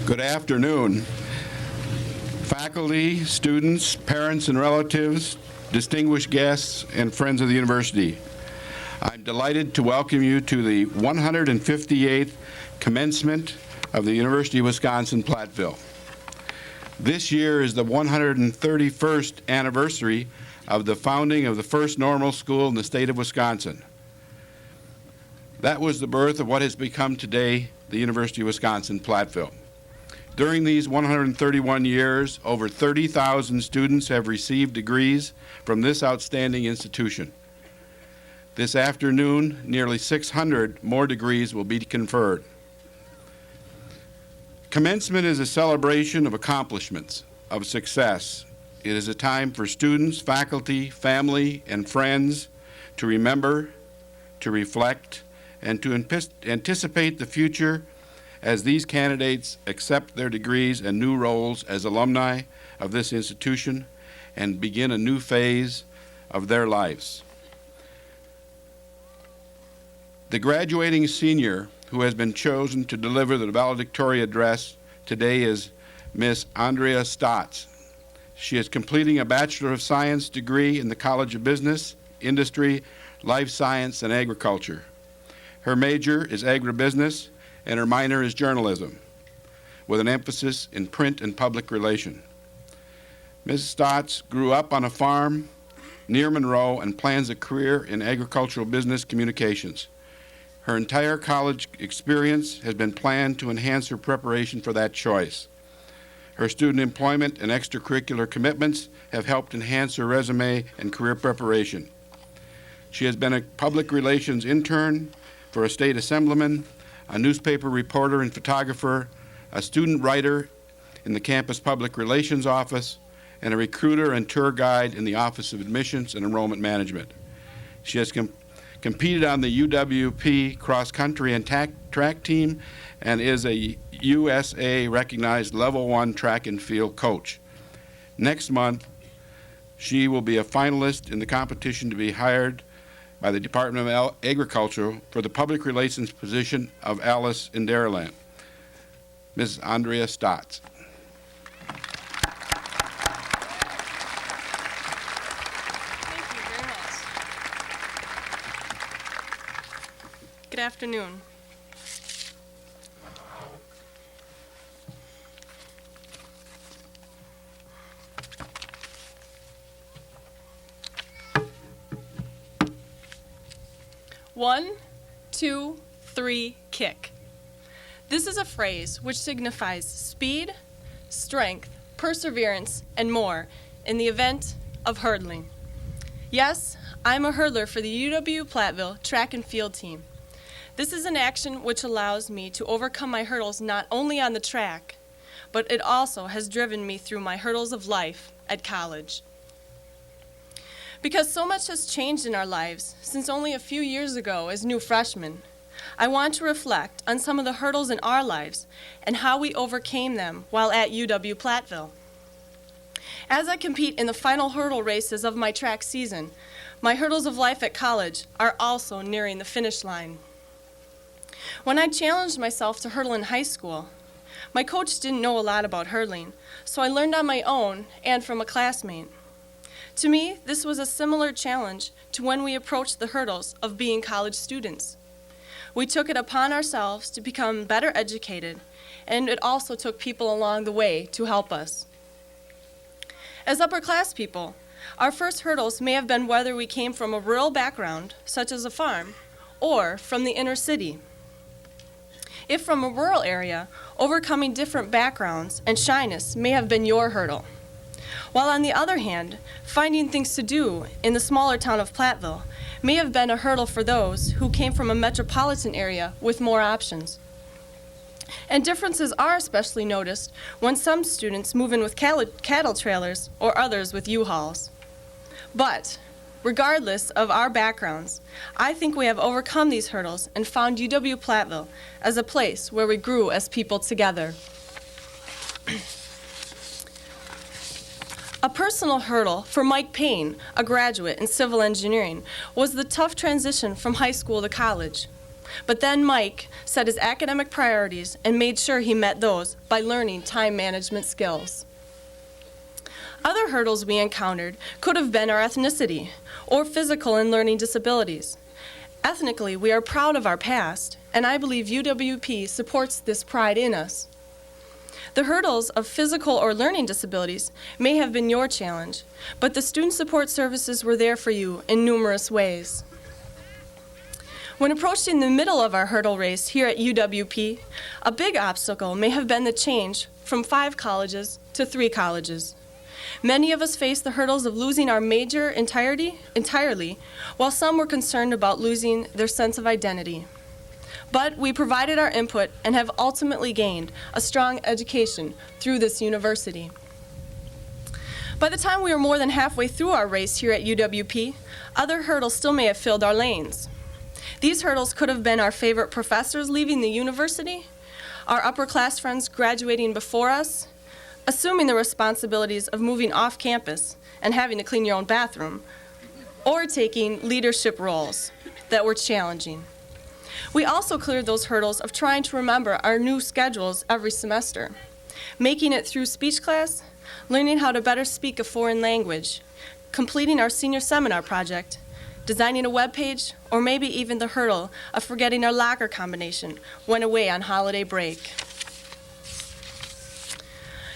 Good afternoon. Faculty, students, parents and relatives, distinguished guests, and friends of the university. I'm delighted to welcome you to the 158th commencement of the University of Wisconsin-Platteville. This year is the 131st anniversary of the founding of the first normal school in the state of Wisconsin. That was the birth of what has become today the University of Wisconsin-Platteville. During these 131 years, over 30,000 students have received degrees from this outstanding institution. This afternoon, nearly 600 more degrees will be conferred. Commencement is a celebration of accomplishments, of success. It is a time for students, faculty, family, and friends to remember, to reflect, and to anticipate the future as these candidates accept their degrees and new roles as alumni of this institution and begin a new phase of their lives. The graduating senior who has been chosen to deliver the valedictory address today is Ms. Andrea Stotz. She is completing a Bachelor of Science degree in the College of Business, Industry, Life Science, and Agriculture. Her major is agribusiness, and her minor is journalism, with an emphasis in print and public relation. Ms. Stotz grew up on a farm near Monroe and plans a career in agricultural business communications. Her entire college experience has been planned to enhance her preparation for that choice. Her student employment and extracurricular commitments have helped enhance her resume and career preparation. She has been a public relations intern for a state assemblyman, a newspaper reporter and photographer, a student writer in the campus public relations office, and a recruiter and tour guide in the Office of Admissions and Enrollment Management. She has competed on the UWP cross-country and track team and is a USA recognized level 1 track and field coach. Next month, she will be a finalist in the competition to be hired by the Department of Agriculture for the public relations position of Alice in Dairyland. Ms. Andrea Stotz. Thank you very much. Good afternoon. One, two, three, kick. This is a phrase which signifies speed, strength, perseverance, and more in the event of hurdling. Yes, I'm a hurdler for the UW-Platteville track and field team. This is an action which allows me to overcome my hurdles not only on the track, but it also has driven me through my hurdles of life at college. Because so much has changed in our lives since only a few years ago as new freshmen, I want to reflect on some of the hurdles in our lives and how we overcame them while at UW-Platteville. As I compete in the final hurdle races of my track season, my hurdles of life at college are also nearing the finish line. When I challenged myself to hurdle in high school, my coach didn't know a lot about hurdling, so I learned on my own and from a classmate. To me, this was a similar challenge to when we approached the hurdles of being college students. We took it upon ourselves to become better educated, and it also took people along the way to help us. As upper class people, our first hurdles may have been whether we came from a rural background, such as a farm, or from the inner city. If from a rural area, overcoming different backgrounds and shyness may have been your hurdle. While on the other hand, finding things to do in the smaller town of Platteville may have been a hurdle for those who came from a metropolitan area with more options. And differences are especially noticed when some students move in with cattle trailers or others with U-Hauls. But regardless of our backgrounds, I think we have overcome these hurdles and found UW-Platteville as a place where we grew as people together. A personal hurdle for Mike Payne, a graduate in civil engineering, was the tough transition from high school to college. But then Mike set his academic priorities and made sure he met those by learning time management skills. Other hurdles we encountered could have been our ethnicity or physical and learning disabilities. Ethnically, we are proud of our past, and I believe UWP supports this pride in us. The hurdles of physical or learning disabilities may have been your challenge, but the student support services were there for you in numerous ways. When approaching the middle of our hurdle race here at UWP, a big obstacle may have been the change from 5 colleges to 3 colleges. Many of us faced the hurdles of losing our major entirely, while some were concerned about losing their sense of identity. But we provided our input and have ultimately gained a strong education through this university. By the time we were more than halfway through our race here at UWP, other hurdles still may have filled our lanes. These hurdles could have been our favorite professors leaving the university, our upper class friends graduating before us, assuming the responsibilities of moving off campus and having to clean your own bathroom, or taking leadership roles that were challenging. We also cleared those hurdles of trying to remember our new schedules every semester, making it through speech class, learning how to better speak a foreign language, completing our senior seminar project, designing a web page, or maybe even the hurdle of forgetting our locker combination when away on holiday break.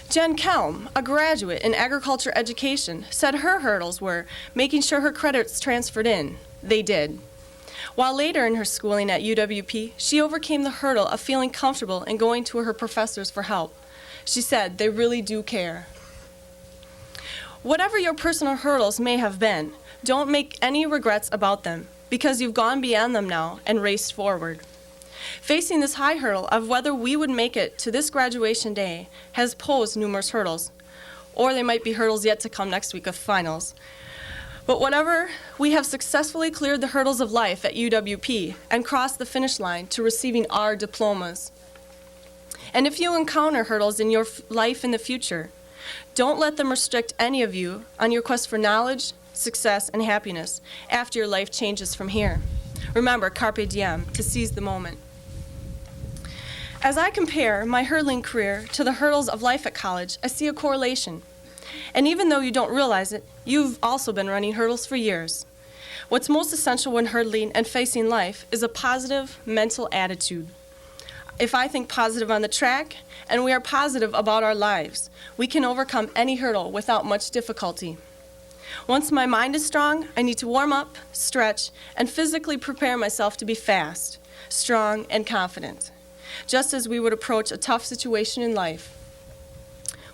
Jen Kelm, a graduate in agriculture education, said her hurdles were making sure her credits transferred in. They did. While later in her schooling at UWP, she overcame the hurdle of feeling comfortable in going to her professors for help. She said, "They really do care." Whatever your personal hurdles may have been, don't make any regrets about them, because you've gone beyond them now and raced forward. Facing this high hurdle of whether we would make it to this graduation day has posed numerous hurdles, or they might be hurdles yet to come next week of finals. But whatever, we have successfully cleared the hurdles of life at UWP and crossed the finish line to receiving our diplomas. And if you encounter hurdles in your life in the future, don't let them restrict any of you on your quest for knowledge, success, and happiness after your life changes from here. Remember, carpe diem, to seize the moment. As I compare my hurdling career to the hurdles of life at college, I see a correlation. And even though you don't realize it, you've also been running hurdles for years. What's most essential when hurdling and facing life is a positive mental attitude. If I think positive on the track, and we are positive about our lives, we can overcome any hurdle without much difficulty. Once my mind is strong, I need to warm up, stretch, and physically prepare myself to be fast, strong, and confident, just as we would approach a tough situation in life.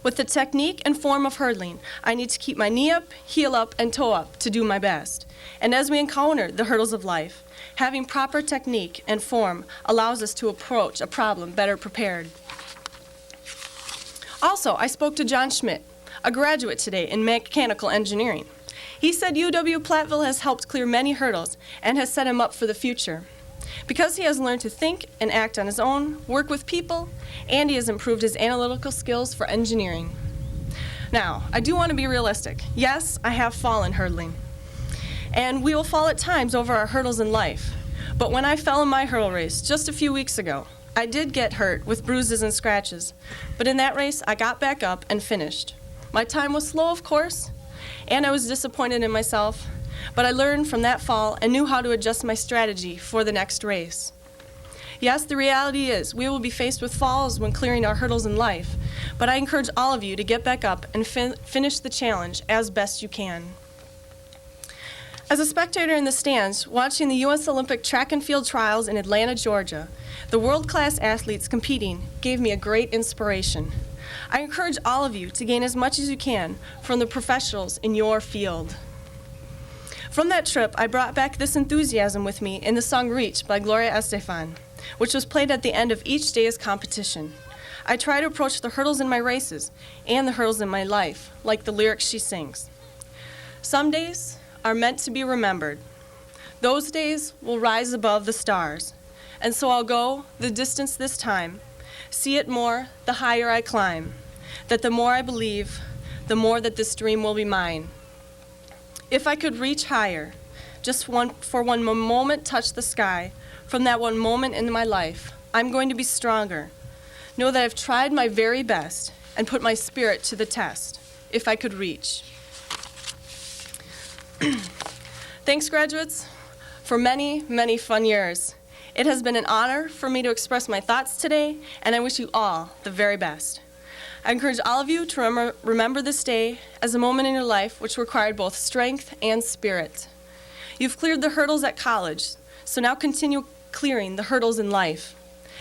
With the technique and form of hurdling, I need to keep my knee up, heel up, and toe up to do my best. And as we encounter the hurdles of life, having proper technique and form allows us to approach a problem better prepared. Also, I spoke to John Schmidt, a graduate today in mechanical engineering. He said UW-Platteville has helped clear many hurdles and has set him up for the future. Because he has learned to think and act on his own, work with people, and he has improved his analytical skills for engineering. Now, I do want to be realistic. Yes, I have fallen hurdling. And we will fall at times over our hurdles in life. But when I fell in my hurdle race just a few weeks ago, I did get hurt with bruises and scratches. But in that race, I got back up and finished. My time was slow, of course, and I was disappointed in myself. But I learned from that fall and knew how to adjust my strategy for the next race. Yes, the reality is we will be faced with falls when clearing our hurdles in life, but I encourage all of you to get back up and finish the challenge as best you can. As a spectator in the stands, watching the U.S. Olympic track and field trials in Atlanta, Georgia, the world-class athletes competing gave me a great inspiration. I encourage all of you to gain as much as you can from the professionals in your field. From that trip, I brought back this enthusiasm with me in the song Reach by Gloria Estefan, which was played at the end of each day's competition. I try to approach the hurdles in my races and the hurdles in my life, like the lyrics she sings. Some days are meant to be remembered. Those days will rise above the stars, and so I'll go the distance this time, see it more the higher I climb, that the more I believe, the more that this dream will be mine. If I could reach higher, just for one moment touch the sky, from that one moment in my life, I'm going to be stronger. Know that I've tried my very best and put my spirit to the test, if I could reach. Thanks, graduates, for many, many fun years. It has been an honor for me to express my thoughts today, and I wish you all the very best. I encourage all of you to remember this day as a moment in your life which required both strength and spirit. You've cleared the hurdles at college, so now continue clearing the hurdles in life.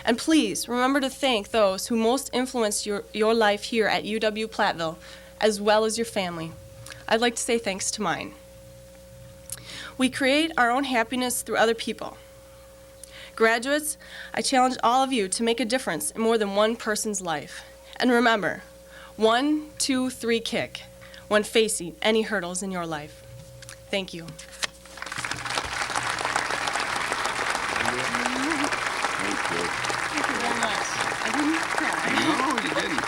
And please remember to thank those who most influenced your life here at UW-Platteville, as well as your family. I'd like to say thanks to mine. We create our own happiness through other people. Graduates, I challenge all of you to make a difference in more than one person's life. And remember, 1, 2, 3 kick when facing any hurdles in your life. Thank you. Thank you very much. I didn't cry. No, you didn't.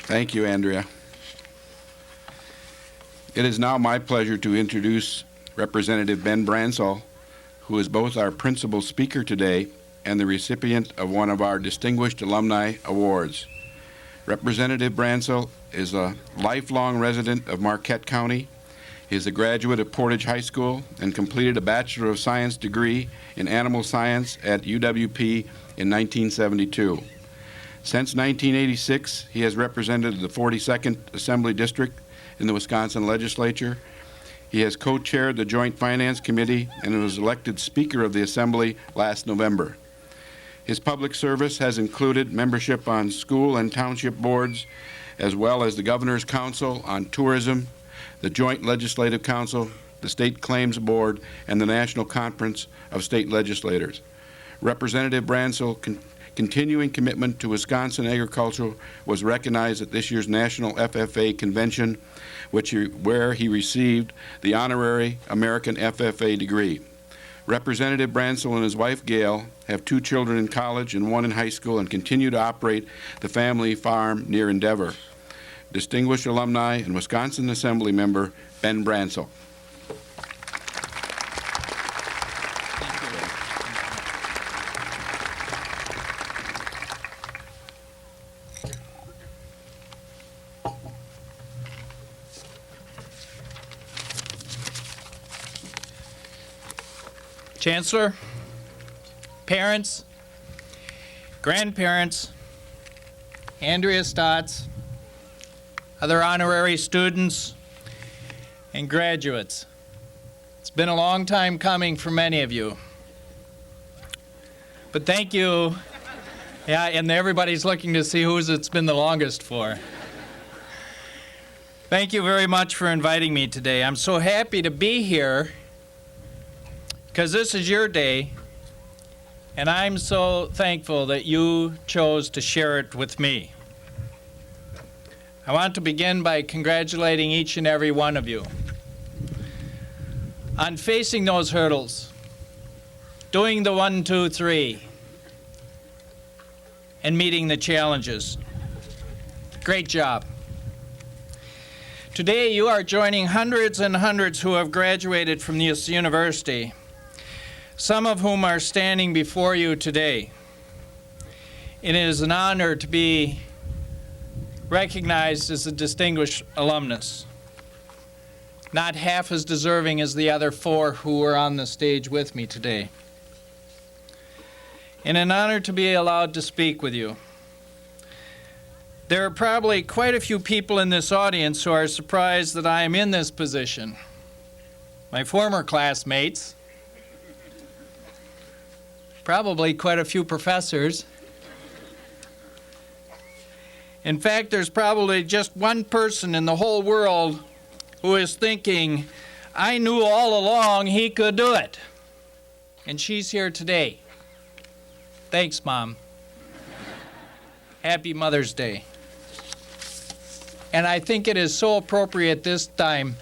Thank you, Andrea. It is now my pleasure to introduce Representative Ben Bransall, who is both our principal speaker today and the recipient of one of our Distinguished Alumni Awards. Representative Bransall is a lifelong resident of Marquette County. He is a graduate of Portage High School and completed a Bachelor of Science degree in Animal Science at UWP in 1972. Since 1986, he has represented the 42nd Assembly District in the Wisconsin Legislature. He has co-chaired the Joint Finance Committee and was elected Speaker of the Assembly last November. His public service has included membership on school and township boards, as well as the Governor's Council on Tourism, the Joint Legislative Council, the State Claims Board, and the National Conference of State Legislators. Representative Bransall's continuing commitment to Wisconsin agriculture was recognized at this year's National FFA Convention, where he received the honorary American FFA degree. Representative Bransall and his wife, Gail, have 2 children in college and 1 in high school and continue to operate the family farm near Endeavor. Distinguished alumni and Wisconsin Assembly member, Ben Bransall. Chancellor, parents, grandparents, Andrea Stotts, other honorary students, and graduates. It's been a long time coming for many of you. But thank you. Yeah, and everybody's looking to see whose it's been the longest for. Thank you very much for inviting me today. I'm so happy to be here because this is your day, and I'm so thankful that you chose to share it with me. I want to begin by congratulating each and every one of you on facing those hurdles, doing the 1, 2, 3, and meeting the challenges. Great job. Today you are joining hundreds and hundreds who have graduated from this university, some of whom are standing before you today. It is an honor to be recognized as a distinguished alumnus, not half as deserving as the other 4 who were on the stage with me today. And an honor to be allowed to speak with you. There are probably quite a few people in this audience who are surprised that I am in this position. My former classmates, probably quite a few professors. In fact, there's probably just one person in the whole world who is thinking, I knew all along he could do it. And she's here today. Thanks, Mom. Happy Mother's Day. And I think it is so appropriate this time,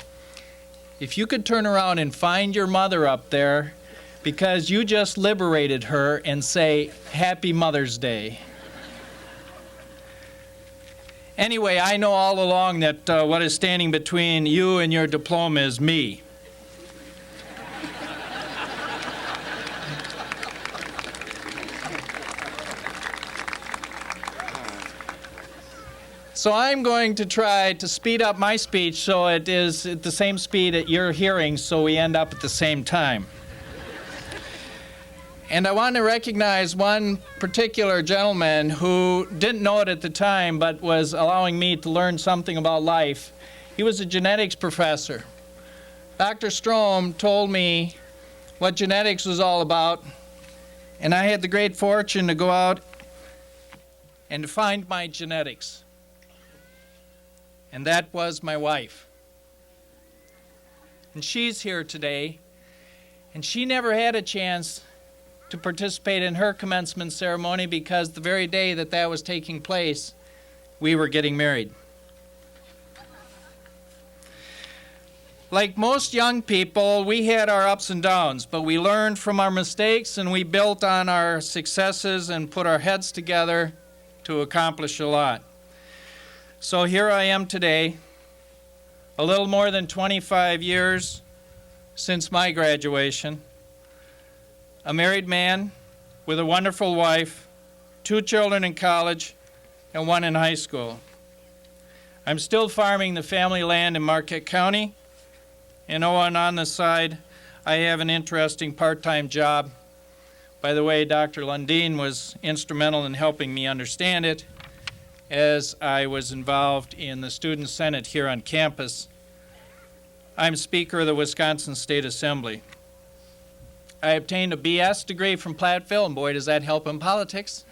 if you could turn around and find your mother up there, because you just liberated her, and say, Happy Mother's Day. Anyway, I know all along that what is standing between you and your diploma is me. So I'm going to try to speed up my speech so it is at the same speed that you're hearing, so we end up at the same time. And I want to recognize one particular gentleman who didn't know it at the time, but was allowing me to learn something about life. He was a genetics professor. Dr. Strom told me what genetics was all about, and I had the great fortune to go out and to find my genetics. And that was my wife. And she's here today, and she never had a chance to participate in her commencement ceremony because the very day that that was taking place, we were getting married. Like most young people, we had our ups and downs, but we learned from our mistakes and we built on our successes and put our heads together to accomplish a lot. So here I am today, a little more than 25 years since my graduation, a married man with a wonderful wife, 2 children in college, and 1 in high school. I'm still farming the family land in Marquette County, and on the side, I have an interesting part-time job. By the way, Dr. Lundeen was instrumental in helping me understand it as I was involved in the Student Senate here on campus. I'm Speaker of the Wisconsin State Assembly. I obtained a BS degree from Platteville, and boy, does that help in politics.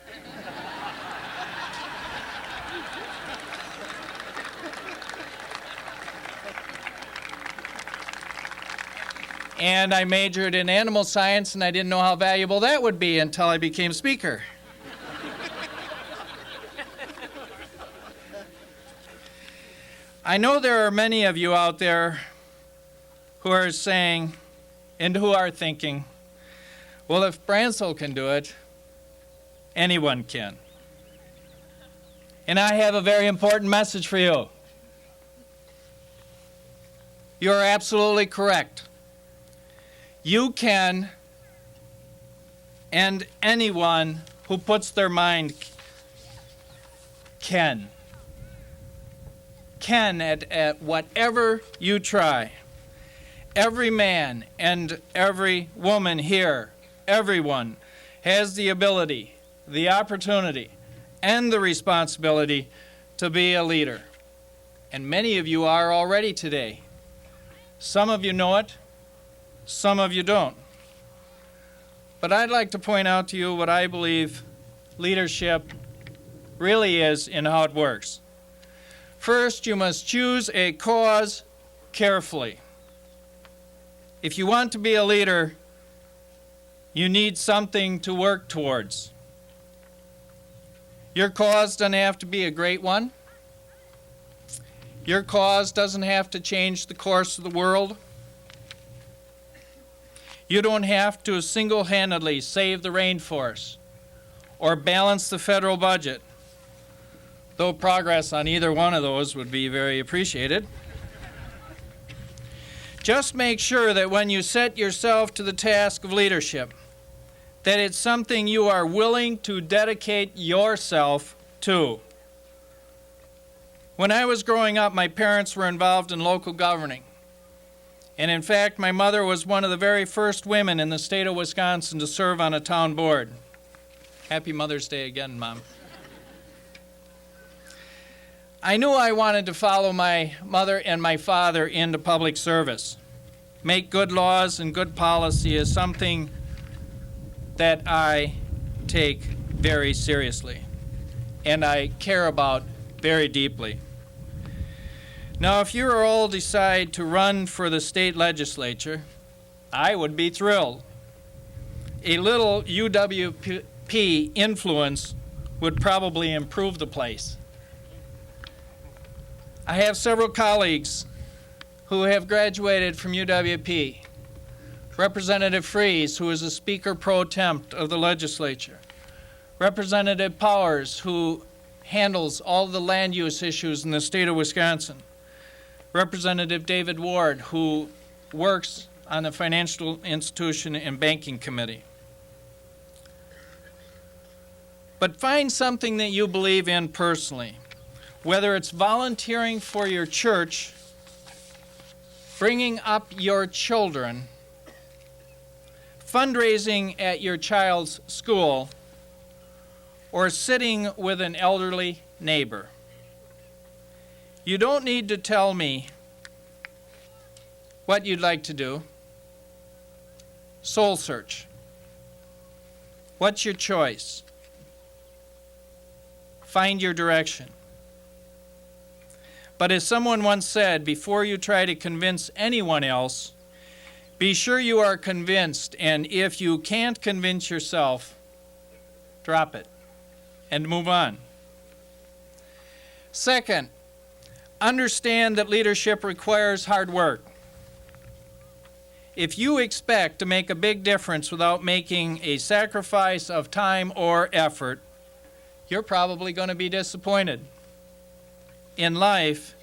And I majored in animal science, and I didn't know how valuable that would be until I became Speaker. I know there are many of you out there who are saying and who are thinking, well, if Bransall can do it, anyone can. And I have a very important message for you. You're absolutely correct. You can, and anyone who puts their mind can at whatever you try. Every man and every woman here, everyone, has the ability, the opportunity, and the responsibility to be a leader. And many of you are already today. Some of you know it, some of you don't. But I'd like to point out to you what I believe leadership really is and how it works. First, you must choose a cause carefully. If you want to be a leader, you need something to work towards. Your cause doesn't have to be a great one. Your cause doesn't have to change the course of the world. You don't have to single-handedly save the rainforest or balance the federal budget, though progress on either one of those would be very appreciated. Just make sure that when you set yourself to the task of leadership, that it's something you are willing to dedicate yourself to. When I was growing up, my parents were involved in local governing. And in fact, my mother was one of the very first women in the state of Wisconsin to serve on a town board. Happy Mother's Day again, Mom. I knew I wanted to follow my mother and my father into public service. Make good laws and good policy is something that I take very seriously and I care about very deeply. Now, if you all decide to run for the state legislature, I would be thrilled. A little UW-P influence would probably improve the place. I have several colleagues who have graduated from UW-P. Representative Freeze, who is a Speaker pro tem of the legislature. Representative Powers, who handles all the land use issues in the state of Wisconsin. Representative David Ward, who works on the Financial Institution and Banking Committee. But find something that you believe in personally. whether it's volunteering for your church, bringing up your children, fundraising at your child's school, or sitting with an elderly neighbor. You don't need to tell me what you'd like to do. Soul search. What's your choice? Find your direction. But as someone once said, before you try to convince anyone else, be sure you are convinced, and if you can't convince yourself, drop it and move on. Second, understand that leadership requires hard work. If you expect to make a big difference without making a sacrifice of time or effort, you're probably going to be disappointed. In life,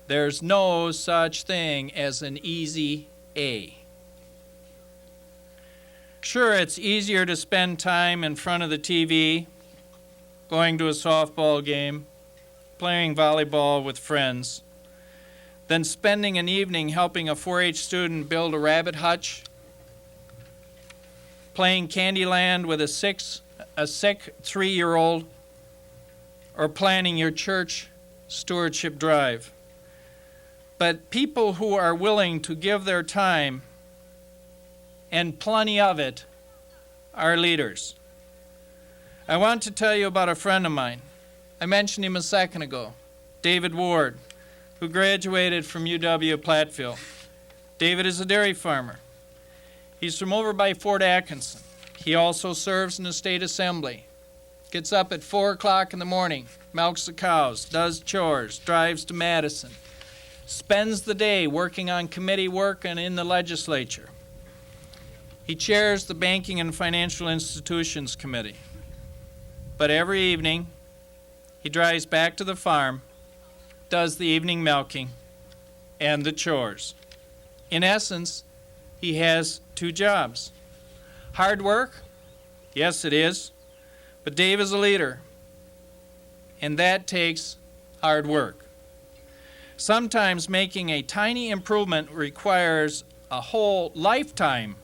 there's no such thing as an easy A. Sure, it's easier to spend time in front of the TV, going to a softball game, playing volleyball with friends, than spending an evening helping a 4-H student build a rabbit hutch, playing Candyland with a sick 3-year-old, or planning your church stewardship drive. But people who are willing to give their time, and plenty of it, are leaders. I want to tell you about a friend of mine. I mentioned him a second ago, David Ward, who graduated from UW-Platteville. David is a dairy farmer. He's from over by Fort Atkinson. He also serves in the state assembly. Gets up at 4 o'clock in the morning, milks the cows, does chores, drives to Madison, spends the day working on committee work and in the legislature. He chairs the Banking and Financial Institutions Committee. But every evening, he drives back to the farm, does the evening milking, and the chores. In essence, he has 2 jobs. Hard work? Yes, it is. But Dave is a leader, and that takes hard work. Sometimes making a tiny improvement requires a whole lifetime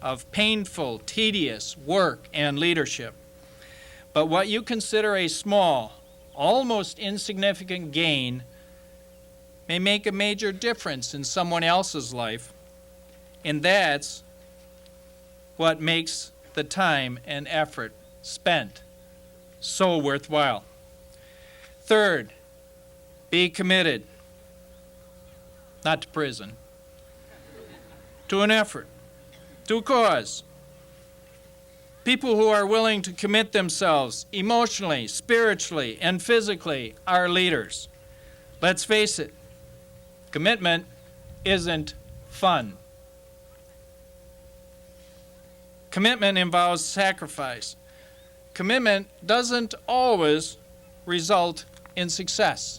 of painful, tedious work and leadership. But what you consider a small, almost insignificant gain may make a major difference in someone else's life, and that's what makes the time and effort spent so worthwhile. Third, be committed, not to prison, to an effort, to a cause. People who are willing to commit themselves emotionally, spiritually, and physically are leaders. Let's face it, commitment isn't fun. Commitment involves sacrifice. Commitment doesn't always result in success.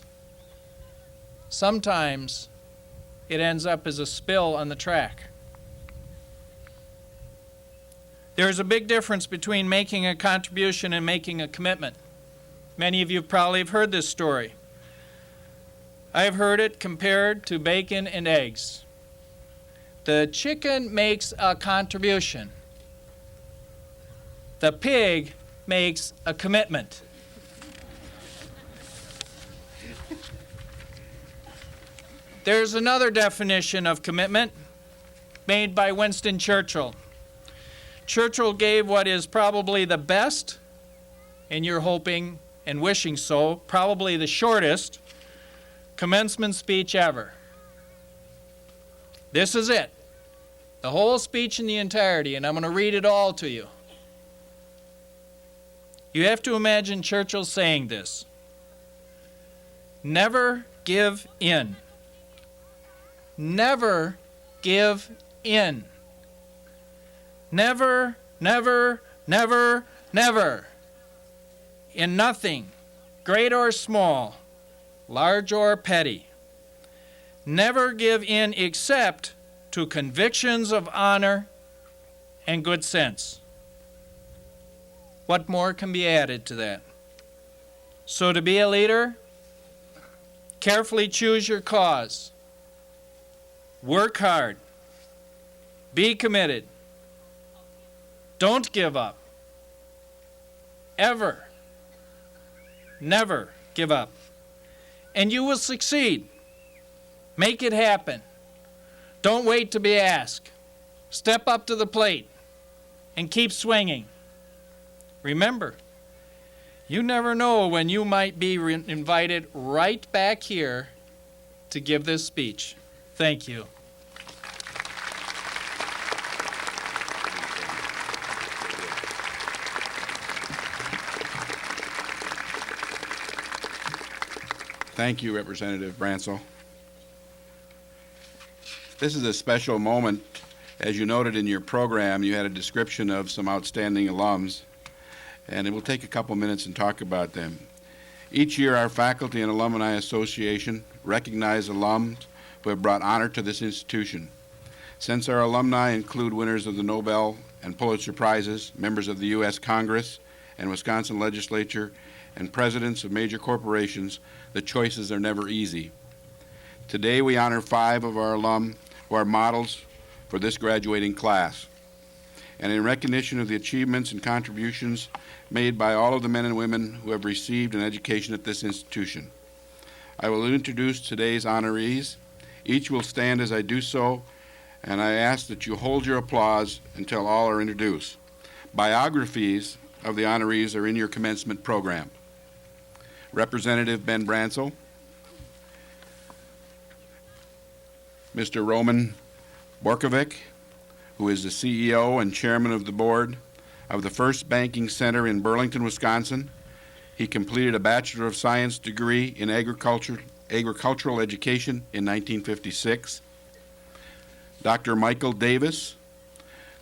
Sometimes it ends up as a spill on the track. There's a big difference between making a contribution and making a commitment. Many of you probably have heard this story. I've heard it compared to bacon and eggs. The chicken makes a contribution. The pig makes a commitment. There's another definition of commitment made by Winston Churchill. Churchill gave what is probably the best, and you're hoping and wishing so, probably the shortest, commencement speech ever. This is it. The whole speech in the entirety, and I'm going to read it all to you. You have to imagine Churchill saying this. Never give in. Never give in. Never, never, never, never. In nothing, great or small, large or petty. Never give in except to convictions of honor and good sense. What more can be added to that? So to be a leader, Carefully choose your cause. Work hard. Be committed. Don't give up. Ever. Never give up. And you will succeed. Make it happen. Don't wait to be asked. Step up to the plate and keep swinging. Remember, you never know when you might be invited right back here to give this speech. Thank you. Thank you, Representative Bransall. This is a special moment. As you noted in your program, you had a description of some outstanding alums, and it will take a couple minutes and talk about them. Each year, our Faculty and Alumni Association recognize alums who have brought honor to this institution. Since our alumni include winners of the Nobel and Pulitzer Prizes, members of the U.S. Congress and Wisconsin Legislature, and presidents of major corporations, the choices are never easy. Today, we honor 5 of our alum who are models for this graduating class. And in recognition of the achievements and contributions made by all of the men and women who have received an education at this institution, I will introduce today's honorees. Each will stand as I do so, and I ask that you hold your applause until all are introduced. Biographies of the honorees are in your commencement program. Representative Ben Bransall, Mr. Roman Borkovic, who is the CEO and chairman of the board of the First Banking Center in Burlington, Wisconsin. He completed a Bachelor of Science degree in agricultural education in 1956. Dr. Michael Davis,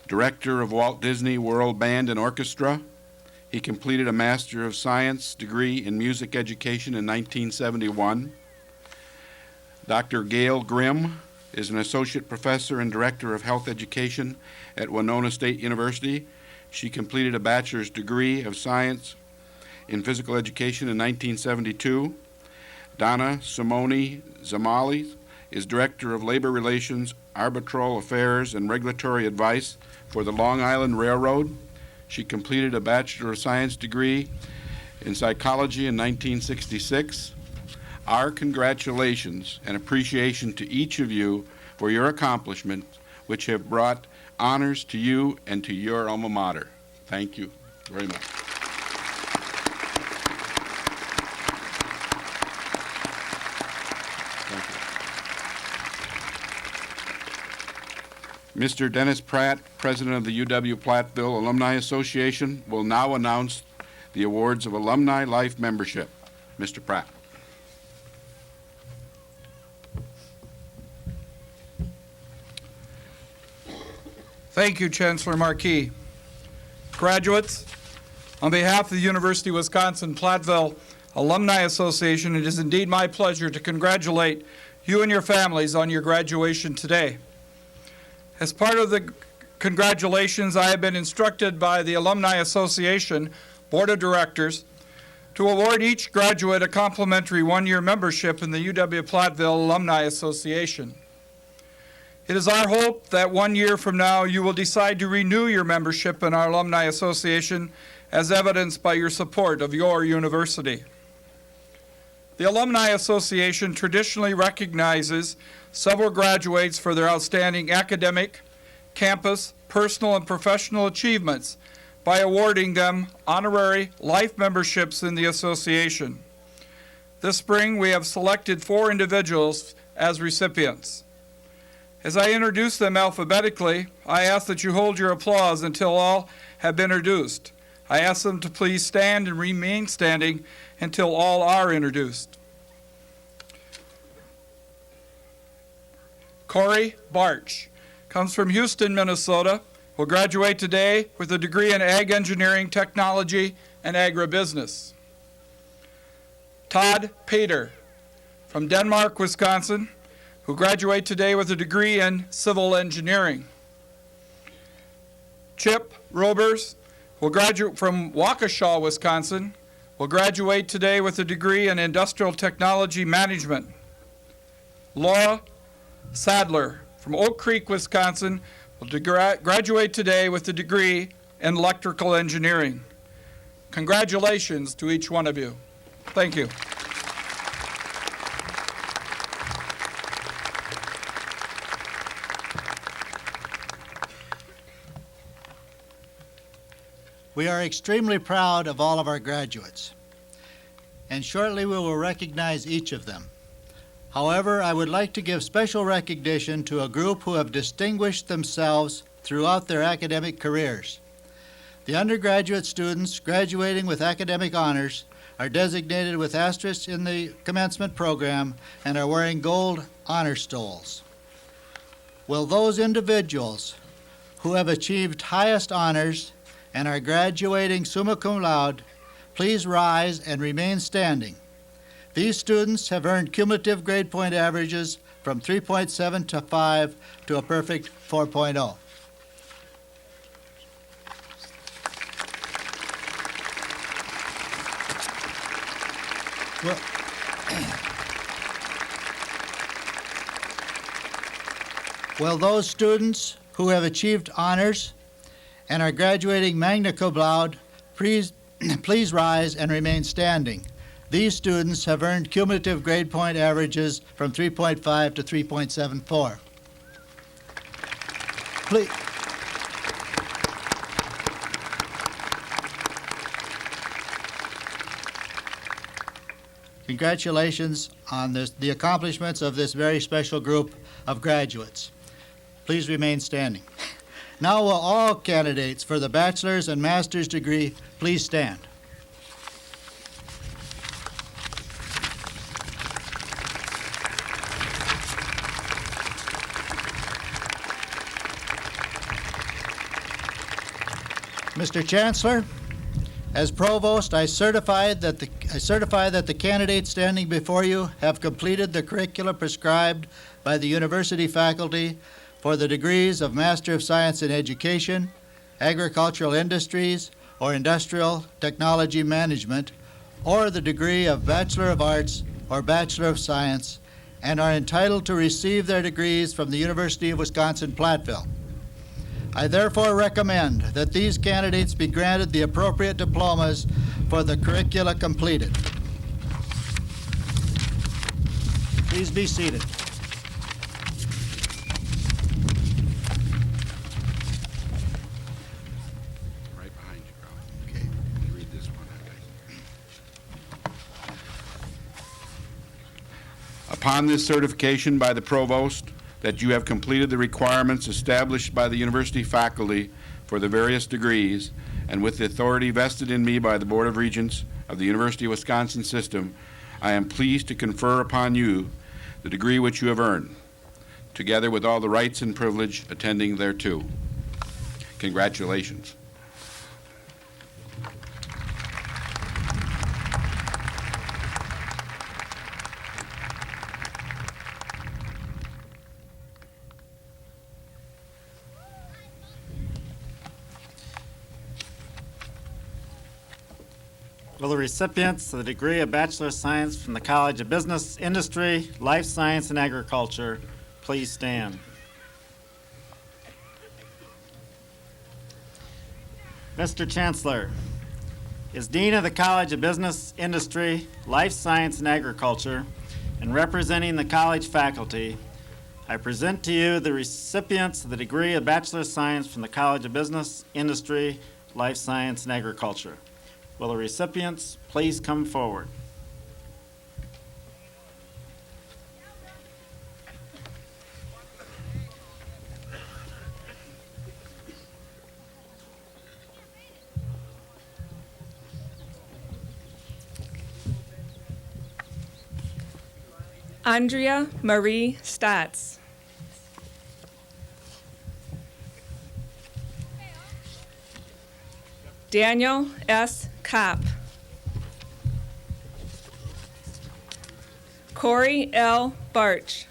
director of Walt Disney World Band and Orchestra. He completed a Master of Science degree in music education in 1971. Dr. Gail Grimm is an associate professor and director of health education at Winona State University. She completed a bachelor's degree of science in physical education in 1972. Donna Simone Zamali is director of labor relations, arbitral affairs, and regulatory advice for the Long Island Railroad. She completed a Bachelor of Science degree in psychology in 1966. Our congratulations and appreciation to each of you for your accomplishments, which have brought honors to you and to your alma mater. Thank you very much. Thank you. Mr. Dennis Pratt, President of the UW-Platteville Alumni Association, will now announce the awards of Alumni Life Membership. Mr. Pratt. Thank you, Chancellor Markey. Graduates, on behalf of the University of Wisconsin-Platteville Alumni Association, it is indeed my pleasure to congratulate you and your families on your graduation today. As part of the congratulations, I have been instructed by the Alumni Association Board of Directors to award each graduate a complimentary one-year membership in the UW-Platteville Alumni Association. It is our hope that 1 year from now you will decide to renew your membership in our Alumni Association as evidenced by your support of your university. The Alumni Association traditionally recognizes several graduates for their outstanding academic, campus, personal, and professional achievements by awarding them honorary life memberships in the association. This spring, we have selected 4 individuals as recipients. As I introduce them alphabetically, I ask that you hold your applause until all have been introduced. I ask them to please stand and remain standing until all are introduced. Corey Barch comes from Houston, Minnesota, will graduate today with a degree in Ag Engineering, Technology, and Agribusiness. Todd Pater from Denmark, Wisconsin, who graduate today with a degree in Civil Engineering. Chip Robers will graduate from Waukesha, Wisconsin, will graduate today with a degree in Industrial Technology Management. Laura Sadler from Oak Creek, Wisconsin, will graduate today with a degree in electrical engineering. Congratulations to each one of you. Thank you. We are extremely proud of all of our graduates, and shortly we will recognize each of them. However, I would like to give special recognition to a group who have distinguished themselves throughout their academic careers. The undergraduate students graduating with academic honors are designated with asterisks in the commencement program and are wearing gold honor stoles. Will those individuals who have achieved highest honors and are graduating summa cum laude please rise and remain standing? These students have earned cumulative grade point averages from 3.7 to 5 to a perfect 4.0. Will those students who have achieved honors and are graduating magna cum laude please rise and remain standing? These students have earned cumulative grade point averages from 3.5 to 3.74. Please. Congratulations on the accomplishments of this very special group of graduates. Please remain standing. Now will all candidates for the bachelor's and master's degree please stand. Mr. Chancellor, as provost, I certify that the candidates standing before you have completed the curricula prescribed by the university faculty for the degrees of Master of Science in Education, Agricultural Industries, or Industrial Technology Management, or the degree of Bachelor of Arts or Bachelor of Science, and are entitled to receive their degrees from the University of Wisconsin-Platteville. I therefore recommend that these candidates be granted the appropriate diplomas for the curricula completed. Please be seated. Right behind you, Carl. Okay. Read this one. Upon this certification by the provost that you have completed the requirements established by the university faculty for the various degrees, and with the authority vested in me by the Board of Regents of the University of Wisconsin System, I am pleased to confer upon you the degree which you have earned, together with all the rights and privilege attending thereto. Congratulations. Will the recipients of the degree of Bachelor of Science from the College of Business, Industry, Life Science, and Agriculture please stand? Mr. Chancellor, as Dean of the College of Business, Industry, Life Science, and Agriculture, and representing the college faculty, I present to you the recipients of the degree of Bachelor of Science from the College of Business, Industry, Life Science, and Agriculture. Will the recipients please come forward? Andrea Marie Stotz. Daniel S. Kopp. Corey L. Barch.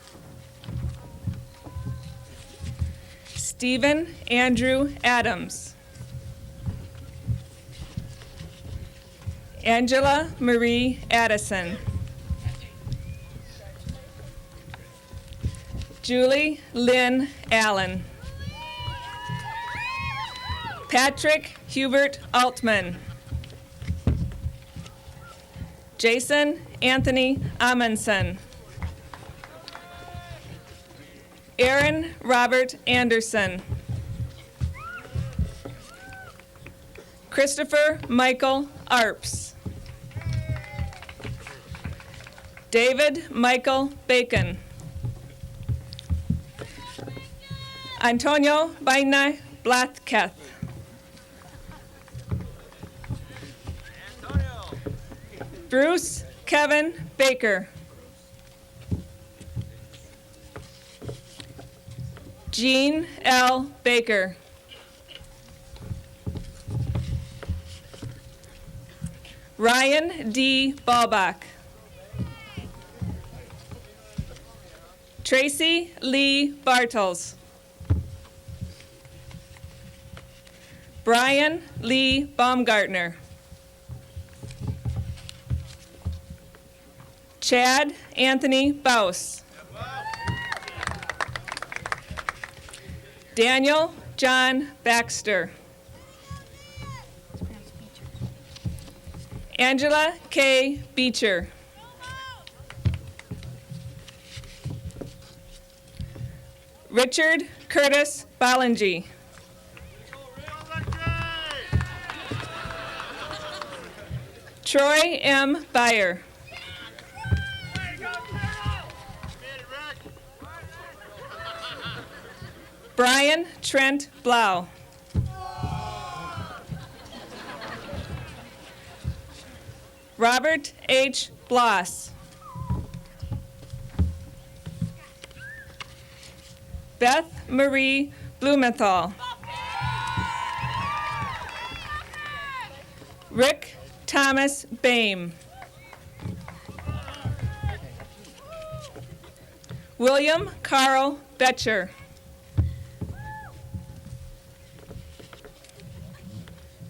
Stephen Andrew Adams. Angela Marie Addison. Julie Lynn Allen. Patrick Hubert Altman. Jason Anthony Amundsen. Aaron Robert Anderson. Christopher Michael Arps. David Michael Bacon. Antonio Baina Blathketh. Bruce Kevin Baker. Jean L. Baker. Ryan D. Balbach. Tracy Lee Bartels. Brian Lee Baumgartner. Chad Anthony Baus. Daniel John Baxter. Angela K. Beecher. Richard Curtis Ballingy. Troy M. Byer. Brian Trent Blau. Robert H. Bloss. Beth Marie Blumenthal. Rick Thomas Boehm. William Carl Betcher.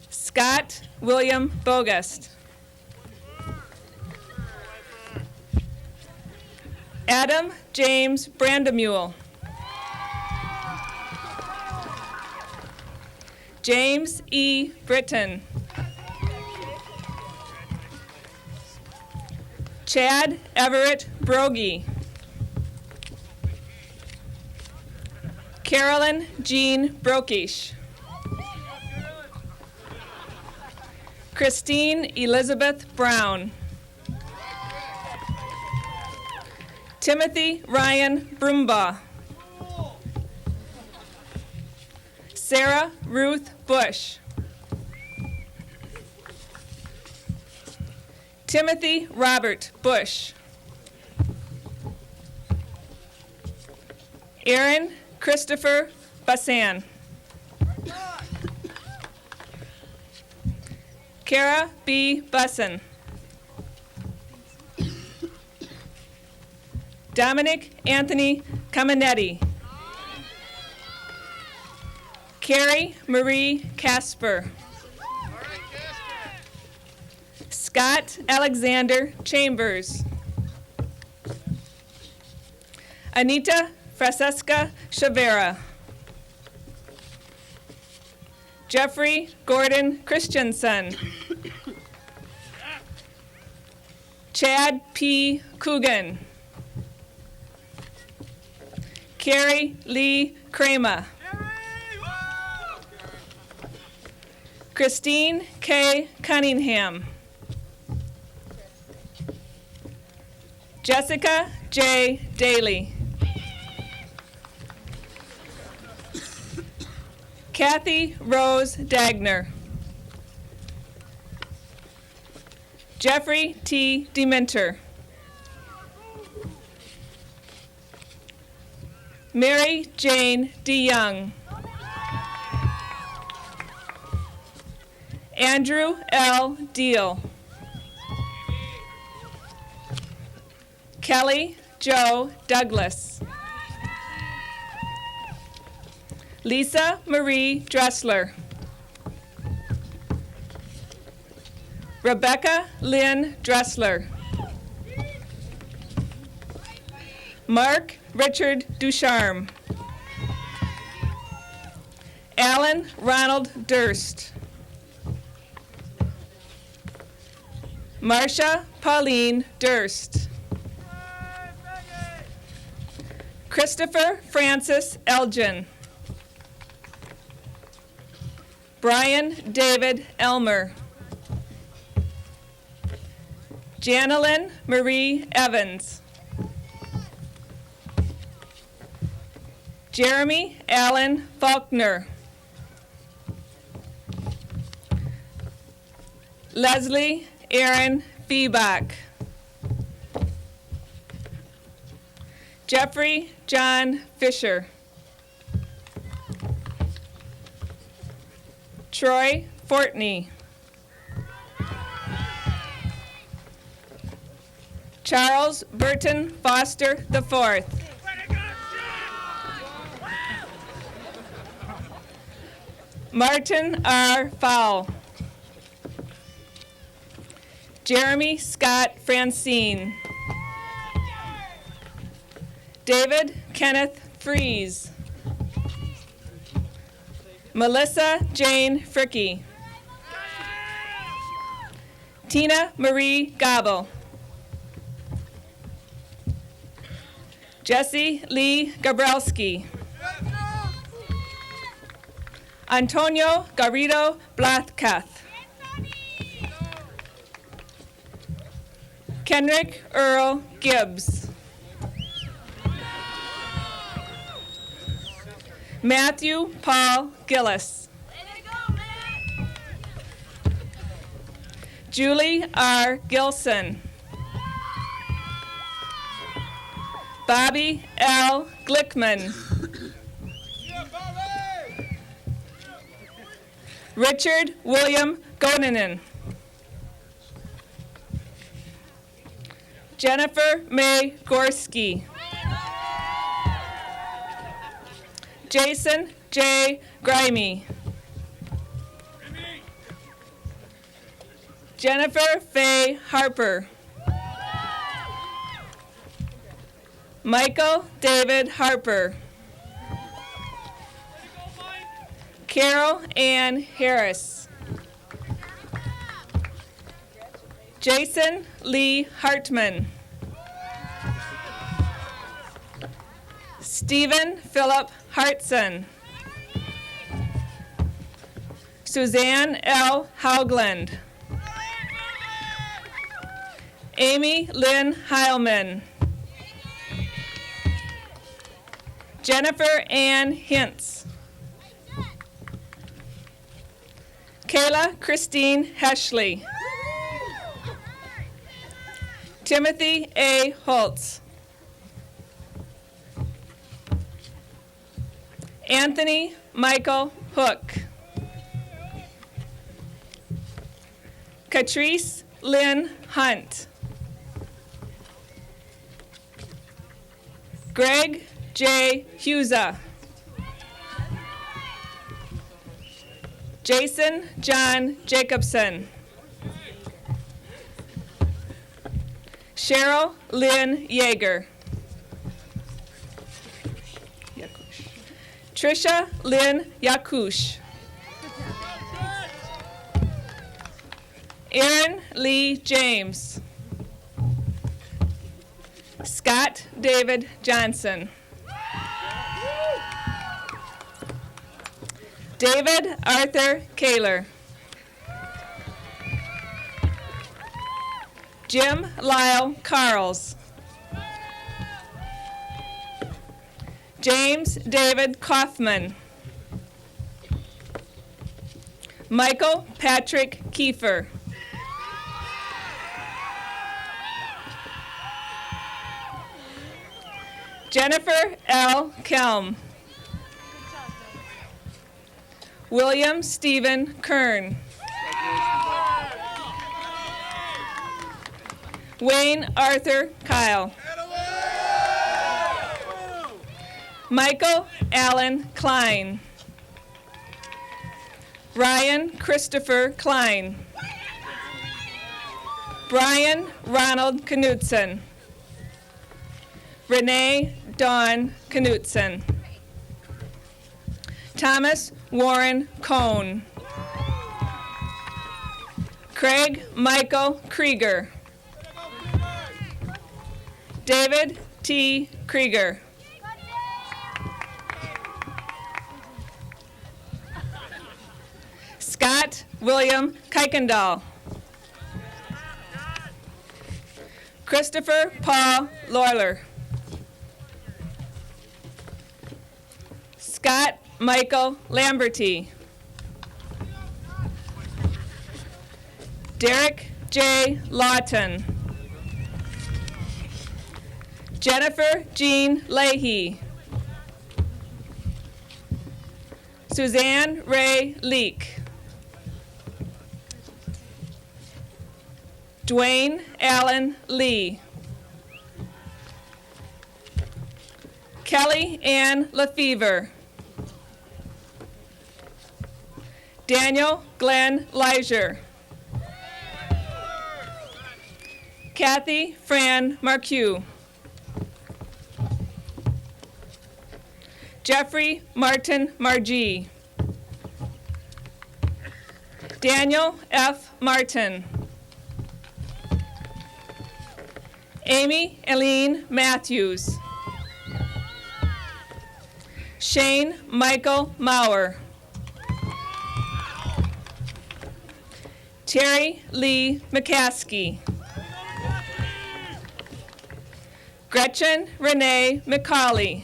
Scott William Bogust. Adam James Brandemule. James E. Britton. Chad Everett Brogy. Carolyn Jean Brokish. Christine Elizabeth Brown. Timothy Ryan Brumbaugh. Sarah Ruth Bush. Timothy Robert Bush. Aaron Christopher Bassan. Kara B. Busson. Dominic Anthony Caminetti. Carrie Marie Casper. Scott Alexander Chambers. Anita Francesca Chavera. Jeffrey Gordon Christensen. Chad P. Coogan. Carrie Lee Kramer. Christine K. Cunningham. Jessica J. Daly. Kathy Rose Dagner. Jeffrey T. Dementor. Mary Jane DeYoung. Andrew L. Deal. Kelly Joe Douglas. Lisa Marie Dressler. Rebecca Lynn Dressler. Mark Richard Ducharme. Alan Ronald Durst. Marcia Pauline Durst. Christopher Francis Elgin. Brian David Elmer. Janelyn Marie Evans. Jeremy Allen Faulkner. Leslie Aaron Feebach. Jeffrey John Fisher. Troy Fortney. Charles Burton Foster IV. Martin R. Fowl. Jeremy Scott Francine. David Kenneth Fries. Melissa Jane Fricky. Tina Marie Gobble. Jesse Lee Gabrelski. Antonio Garrido Blathkath. Kenrick Earl Gibbs. Matthew Paul Gillis. Julie R. Gilson. Bobby L. Glickman. Richard William Goninen. Jennifer May Gorski. Jason J. Grimey. Jennifer Faye Harper. Michael David Harper. Carol Ann Harris. Jason Lee Hartman. Stephen Philip Hartson. Suzanne L. Haugland. Amy Lynn Heilman. Jennifer Ann Hintz. Kayla Christine Heschley. Timothy A. Holtz. Anthony Michael Hook. Catrice Lynn Hunt. Greg J. Husa. Jason John Jacobson. Cheryl Lynn Yeager. Trisha Lynn Yakush. Aaron Lee James. Scott David Johnson. David Arthur Kaler. Jim Lyle Carls. James David Kaufman. Michael Patrick Kiefer. Jennifer L. Kelm. William Stephen Kern. Wayne Arthur Kyle. Michael Allen Klein. Ryan Christopher Klein. Brian Ronald Knudsen. Renee Dawn Knutson. Thomas Warren Cohn. Craig Michael Krieger. David T. Krieger. Scott William Kuykendall. Christopher Paul Lawler. Scott Michael Lamberty. Derek J. Lawton. Jennifer Jean Leahy. Suzanne Ray Leak. Dwayne Allen Lee. Kelly Ann Lefevre. Daniel Glenn Leisure. Kathy Fran Marque. Jeffrey Martin Margie. Daniel F. Martin. Amy Eileen Matthews. Shane Michael Maurer. Terry Lee McCaskey. Gretchen Renee McCauley.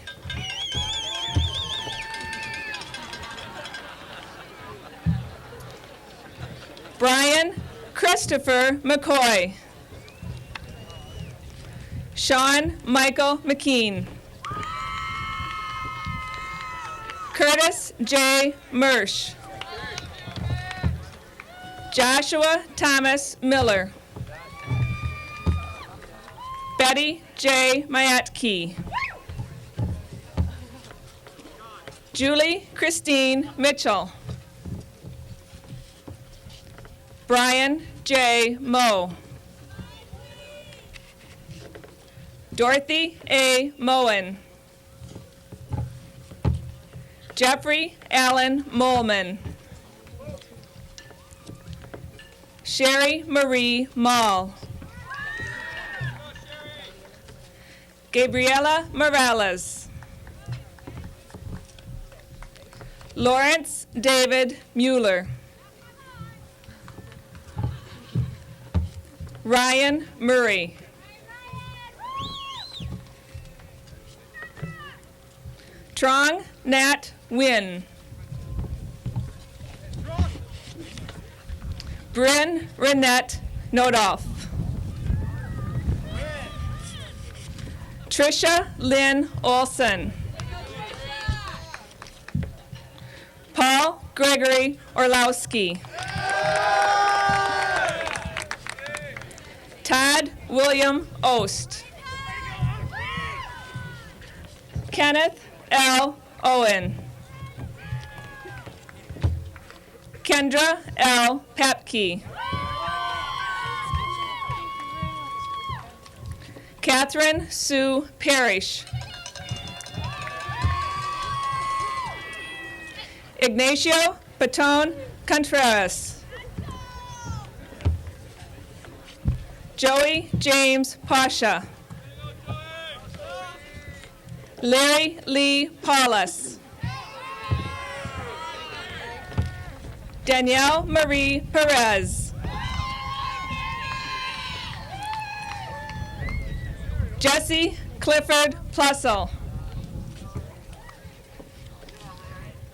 Brian Christopher McCoy. Sean Michael McKean. Curtis J. Mersch. Joshua Thomas Miller. Betty J. Mayatke. Julie Christine Mitchell. Brian J. Moe. Dorothy A. Moen. Jeffrey Allen Molman. Sherry Marie Mall. Gabriela Morales. Lawrence David Mueller. Ryan Murray. Trong Nat Win. Bryn Renette Nodolf. Trisha Lynn Olson. Paul Gregory Orlowski. Todd William Ost. Kenneth L. Owen. Kendra L. Papke. Catherine Sue Parrish. Ignacio Patone Contreras. Joey James Pasha. Larry Lee Paulus. Danielle Marie Perez. Jesse Clifford Plussel.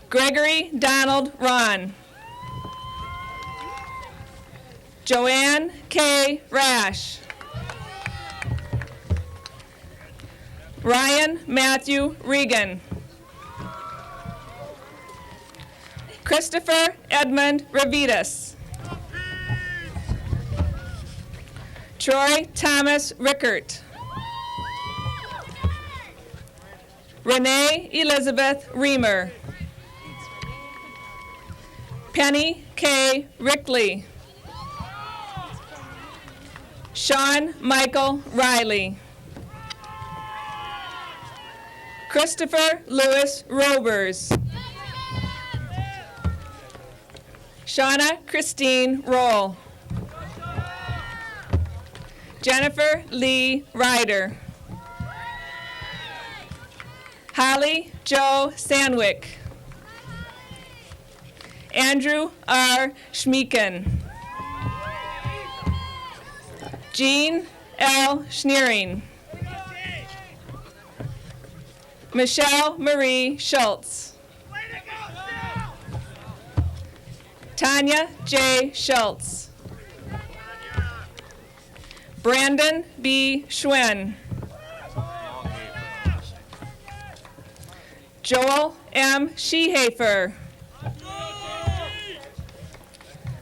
Gregory Donald Ron. Joanne K. Rash. Ryan Matthew Regan. Christopher Edmund Ravitas. Troy Thomas Rickert. Renee Elizabeth Reamer. Penny K. Rickley. Sean Michael Riley. Christopher Lewis Robers. Shauna Christine Roll. Jennifer Lee Ryder. Holly Joe Sandwick. Andrew R. Schmeeken. Jean L. Schneering. Michelle Marie Schultz. Tanya J. Schultz. Brandon B. Schwen. Joel M. Shehafer.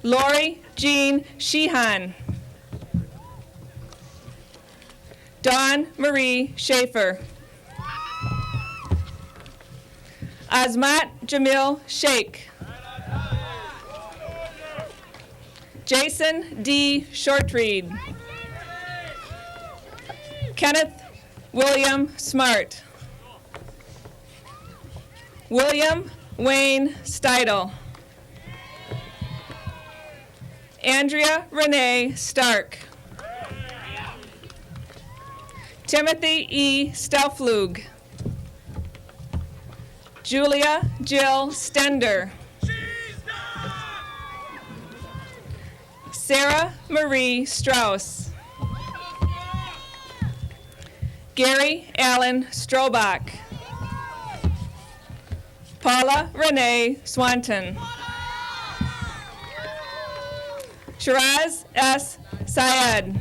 Lori Jean Sheehan. Dawn Marie Schaefer. Azmat Jamil Sheikh. Jason D. Shortreed. Kenneth William Smart. William Wayne Steidel. Andrea Renee Stark. Timothy E. Stelflug. Julia Jill Stender. Sarah Marie Strauss. Gary Allen Strobach. Paula Renee Swanton. Shiraz S. Syed.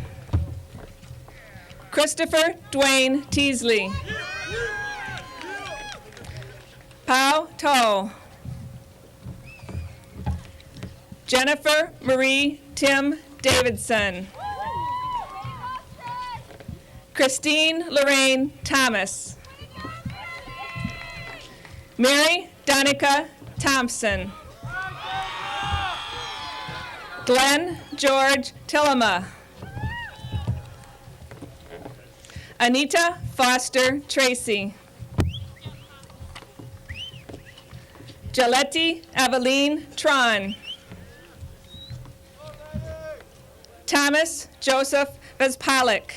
Christopher Dwayne Teasley. Pao To. Jennifer Marie Tim Davidson. Christine Lorraine Thomas. Mary Donica Thompson. Glenn George Tillema. Anita Foster Tracy. Jaletti Aveline Tron. Thomas Joseph Vespalik.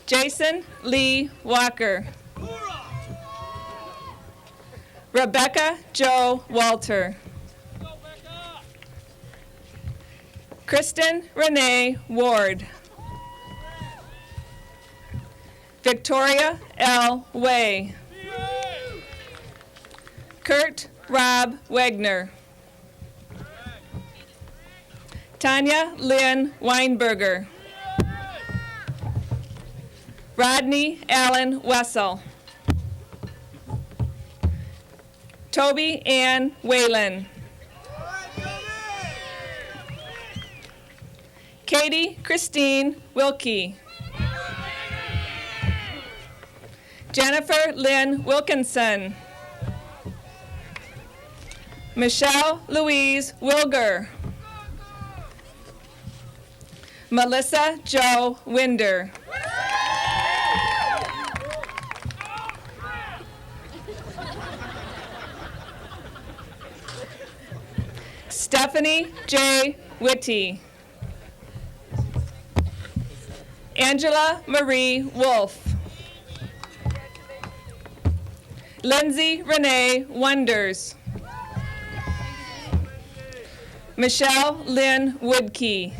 Jason Lee Walker. Rebecca Jo Walter. Kristen Renee Ward. Victoria L. Way. Kurt Rob Wagner. Tanya Lynn Weinberger. Rodney Allen Wessel. Toby Ann Whalen. Katie Christine Wilkie. Jennifer Lynn Wilkinson. Michelle Louise Wilger. Melissa Jo Winder. Stephanie J. Whitty. Angela Marie Wolf. Lindsay Renee Wonders. Michelle Lynn Woodkey.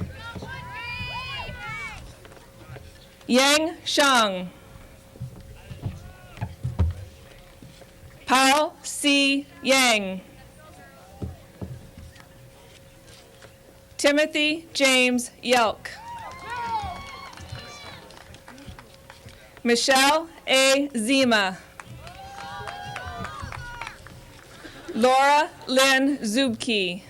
Yang Shang. Paul C. Yang. Timothy James Yelk. Michelle A. Zima. Laura Lynn Zubke.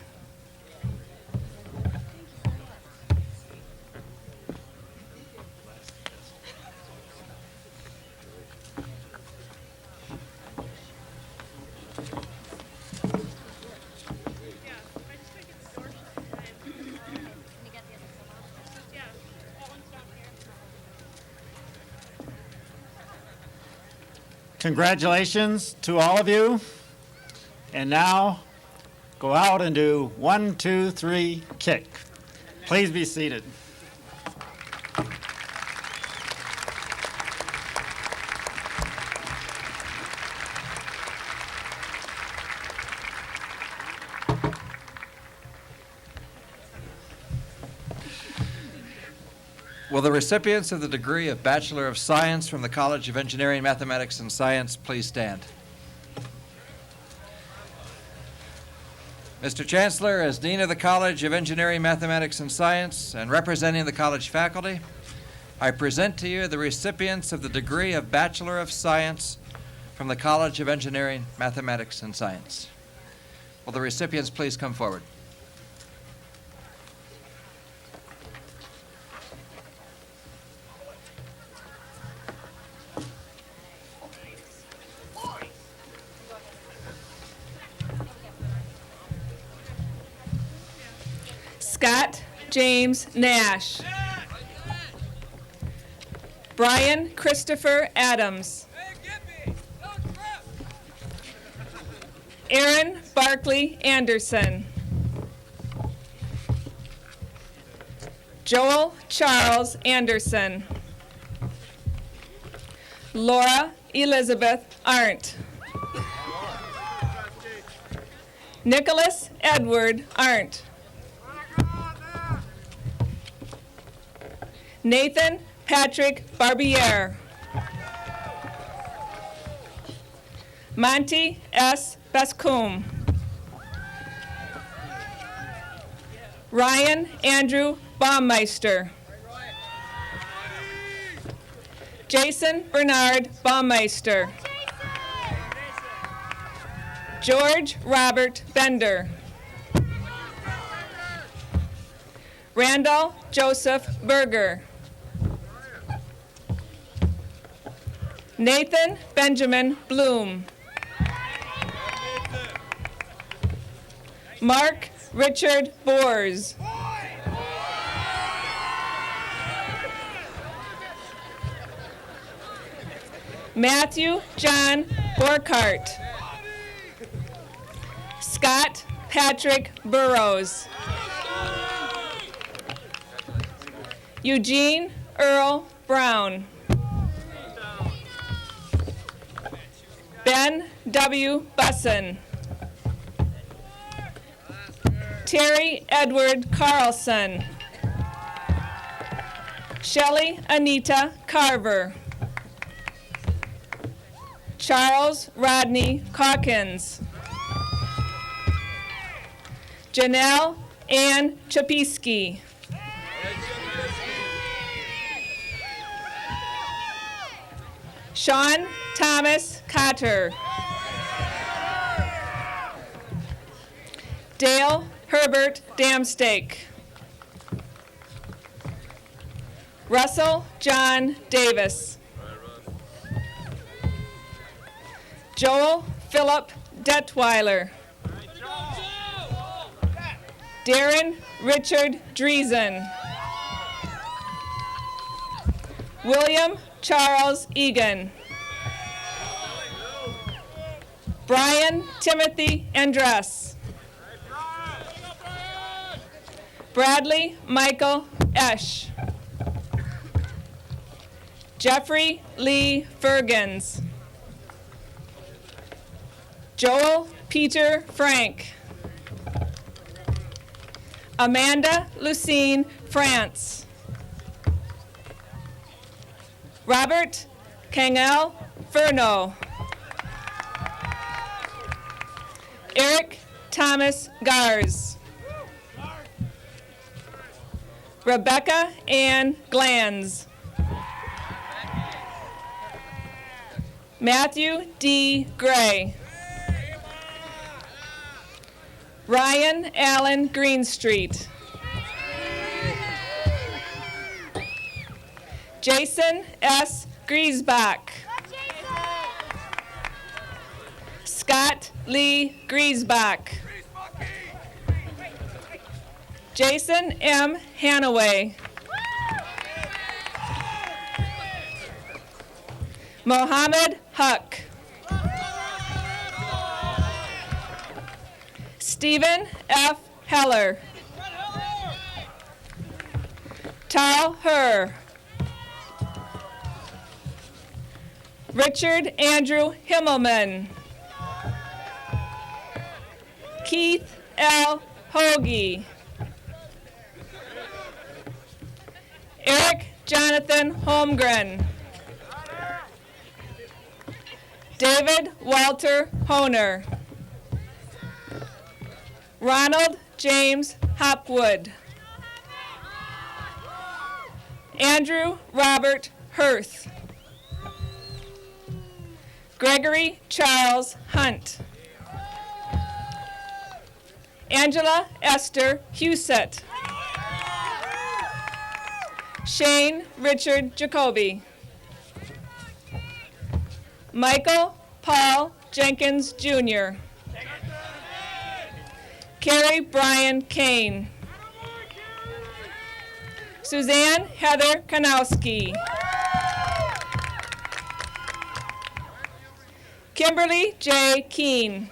Congratulations to all of you. And now, go out and do 1, 2, 3, kick. Please be seated. Will the recipients of the degree of Bachelor of Science from the College of Engineering, Mathematics, and Science please stand? Mr. Chancellor, as Dean of the College of Engineering, Mathematics, and Science, and representing the college faculty, I present to you the recipients of the degree of Bachelor of Science from the College of Engineering, Mathematics, and Science. Will the recipients please come forward? Scott James Nash. Brian Christopher Adams. Aaron Barkley Anderson. Joel Charles Anderson. Laura Elizabeth Arndt. Nicholas Edward Arndt. Nathan Patrick Barbier. Monty S. Bascombe. Ryan Andrew Baumeister. Jason Bernard Baumeister. George Robert Bender. Randall Joseph Berger. Nathan Benjamin Bloom. Mark Richard Boers. Matthew John Borkart. Scott Patrick Burrows. Eugene Earl Brown. Ben W. Busson. Terry Edward Carlson. Shelley Anita Carver. Charles Rodney Calkins. Janelle Ann Chapisky. Sean Thomas Cotter. Dale Herbert Damstake. Russell John Davis. Joel Philip Detweiler. Darren Richard Driesen. William Charles Egan. Brian Timothy Andress. Bradley Michael Esch. Jeffrey Lee Fergens. Joel Peter Frank. Amanda Lucine France. Robert Kangel Furno. Eric Thomas Gars. Rebecca Ann Glanz. Matthew D. Gray. Ryan Allen Greenstreet. Jason S. Griesbach. Scott Lee Griesbach. Jason M. Hanaway. Mohammed Huck. Stephen F. Heller. Tal Herr. Richard Andrew Himmelman. Keith L. Hoagie. Eric Jonathan Holmgren. David Walter Honer. Ronald James Hopwood. Andrew Robert Hirth. Gregory Charles Hunt. Angela Esther Husett. Shane Richard Jacoby. Michael Paul Jenkins Jr. Carrie Brian Kane. Suzanne Heather Kanowski. Kimberly J. Keene.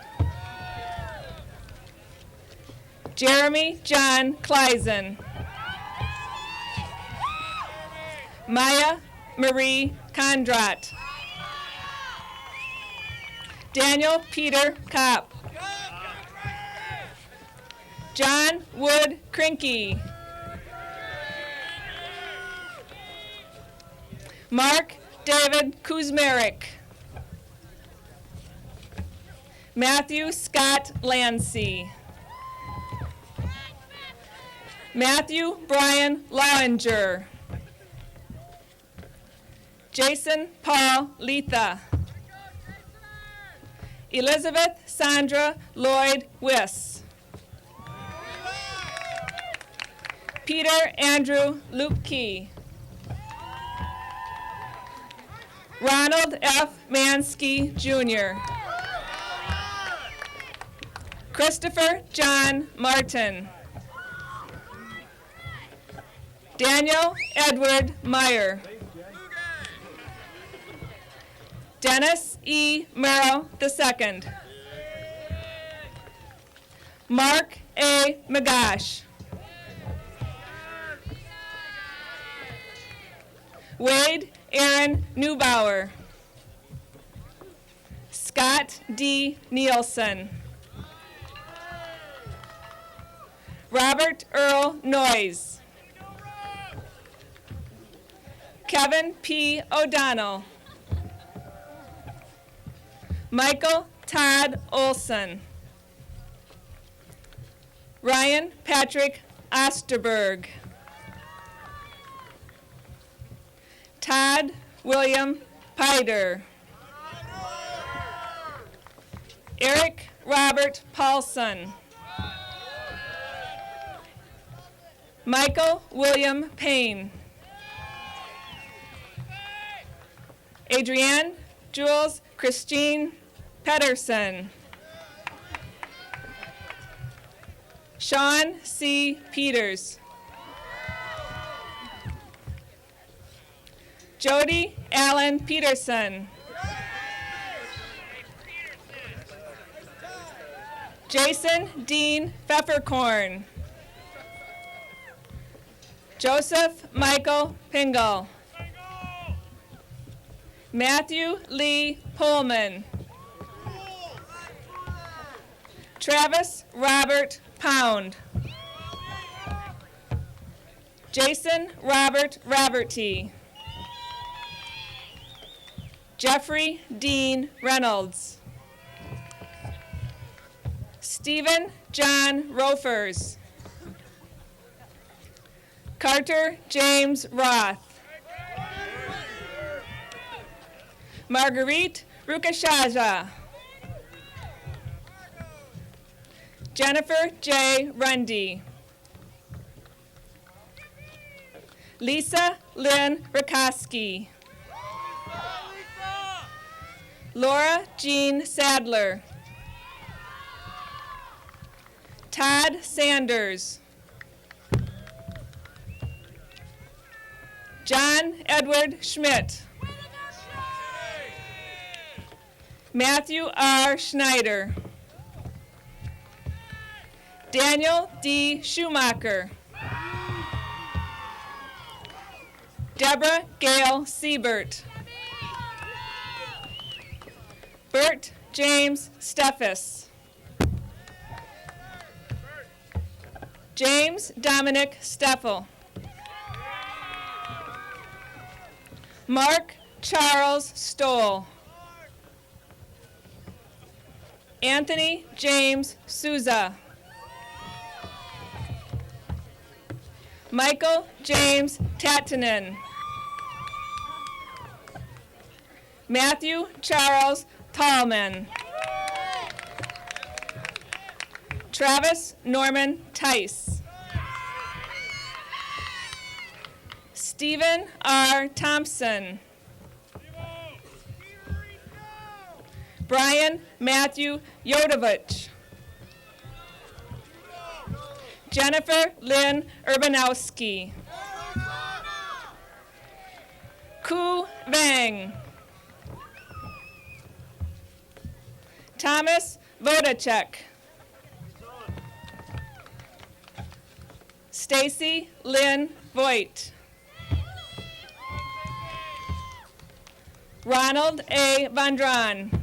Jeremy John Kleisen. Maya Marie Kondrat. Daniel Peter Kopp. John Wood Krinky. Mark David Kuzmarek. Matthew Scott Lancey. Matthew Brian Lowinger. Jason Paul Letha. Elizabeth Sandra Lloyd Wiss. Peter Andrew Luke Key. Ronald F. Mansky Jr. Christopher John Martin. Daniel Edward Meyer. Dennis E. Merrill II. Mark A. McGosh. Wade Aaron Neubauer. Scott D. Nielsen. Robert Earl Noyes. Kevin P. O'Donnell. Michael Todd Olson. Ryan Patrick Osterberg. Todd William Pider. Eric Robert Paulson. Michael William Payne. Adrienne Jules Christine Pedersen. Sean C. Peters. Jody Allen Peterson. Jason Dean Pfefferkorn. Joseph Michael Pingle. Matthew Lee Pullman. Travis Robert Pound. Jason Robert Roberty. Jeffrey Dean Reynolds. Stephen John Rofers. Carter James Roth. Marguerite Rukashaja. Jennifer J. Rundy. Lisa Lynn Rakoski. Laura Jean Sadler. Todd Sanders. John Edward Schmidt. Matthew R. Schneider. Daniel D. Schumacher. Deborah Gail Siebert. Bert James Steffes. James Dominic Steffel. Mark Charles Stoll. Anthony James Souza. Michael James Tattinen. Matthew Charles Tallman. Travis Norman Tice. Stephen R. Thompson. Brian Matthew Yodovich. Jennifer Lynn Urbanowski. Ku Vang. Thomas Vodacek. Stacy Lynn Voigt. Ronald A. Vandron.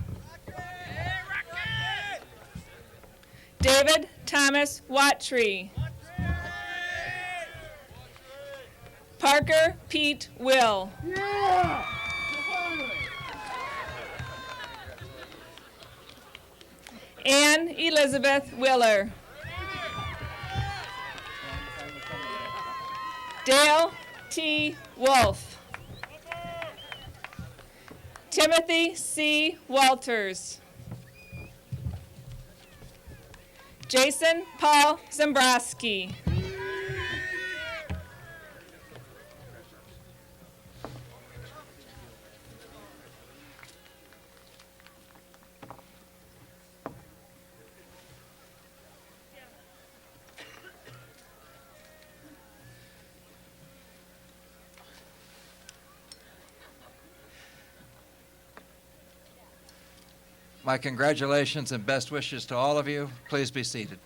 David Thomas Wattree. Parker Pete Will. Ann Elizabeth Willer. Dale T. Wolf. Timothy C. Walters. Jason Paul Zembrowski. My congratulations and best wishes to all of you. Please be seated.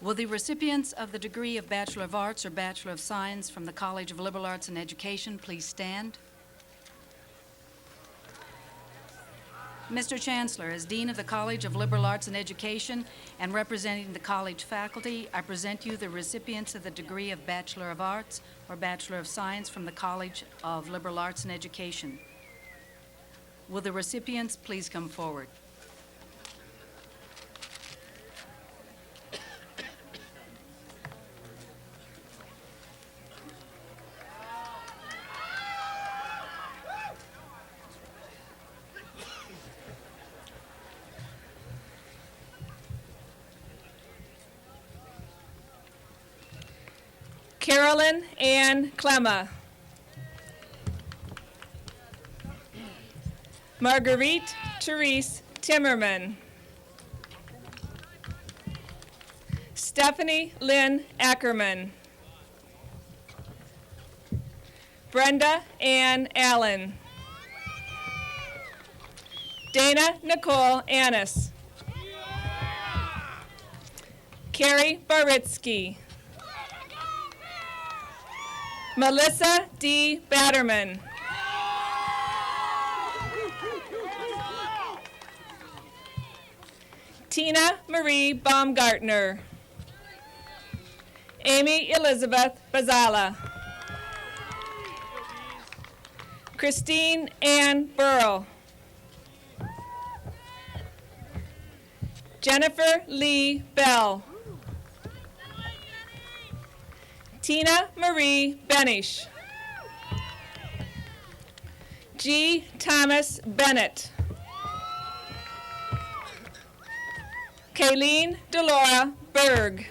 Will the recipients of the degree of Bachelor of Arts or Bachelor of Science from the College of Liberal Arts and Education please stand? Mr. Chancellor, as Dean of the College of Liberal Arts and Education and representing the college faculty, I present you the recipients of the degree of Bachelor of Arts or Bachelor of Science from the College of Liberal Arts and Education. Will the recipients please come forward? Carolyn Ann Clemma. Marguerite Therese Timmerman. Stephanie Lynn Ackerman. Brenda Ann Allen. Dana Nicole Annis. Carrie Baritsky. Melissa D. Batterman. Tina Marie Baumgartner. Amy Elizabeth Bazala. Christine Ann Burrow. Jennifer Lee Bell. Tina Marie Benish. G. Thomas Bennett. Kayleen Delora Berg.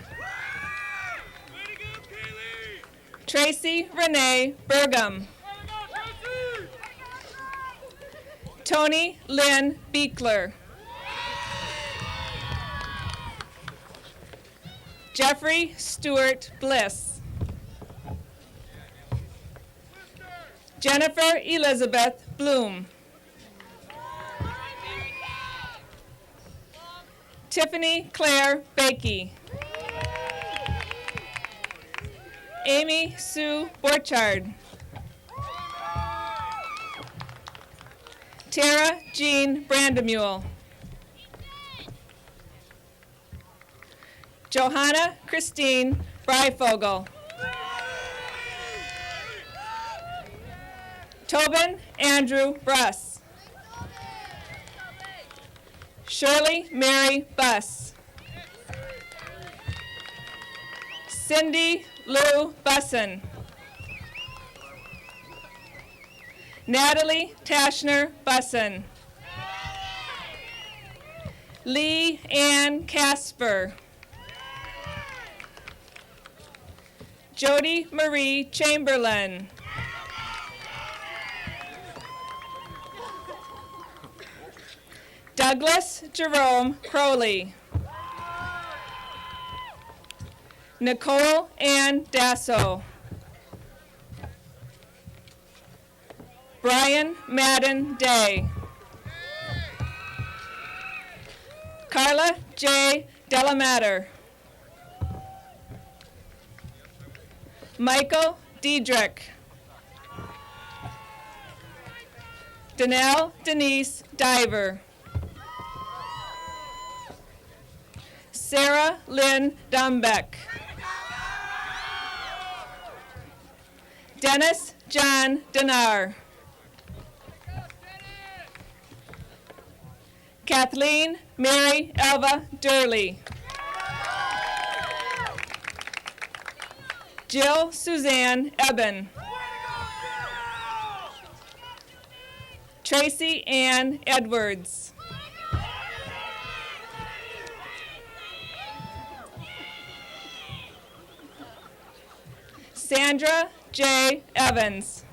Tracy Renee Burgum. Tony Lynn Beekler. Jeffrey Stewart Bliss. Jennifer Elizabeth Bloom. Tiffany Claire Bakey. Amy Sue Borchard. Tara Jean Brandemule. Johanna Christine Breifogel. Tobin Andrew Bruss. Shirley Mary Buss. Cindy Lou Busson. Natalie Tashner Busson. Lee Ann Casper. Jody Marie Chamberlain. Douglas Jerome Crowley. Nicole Ann Dasso. Brian Madden Day. Carla J. Delamater. Michael Diedrich. Danelle Denise Diver. Sarah Lynn Dumbeck. Dennis John Denar. Kathleen Mary Elva Durley. Jill Suzanne Eben. Tracy Ann Edwards. Sandra J. Evans.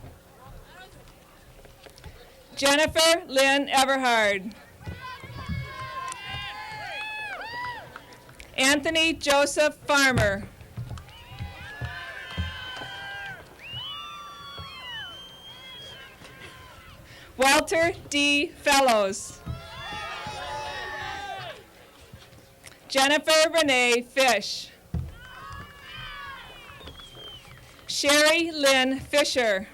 Jennifer Lynn Everhard. Anthony Joseph Farmer. Walter D. Fellows. Jennifer Renee Fish. Sherry Lynn Fisher.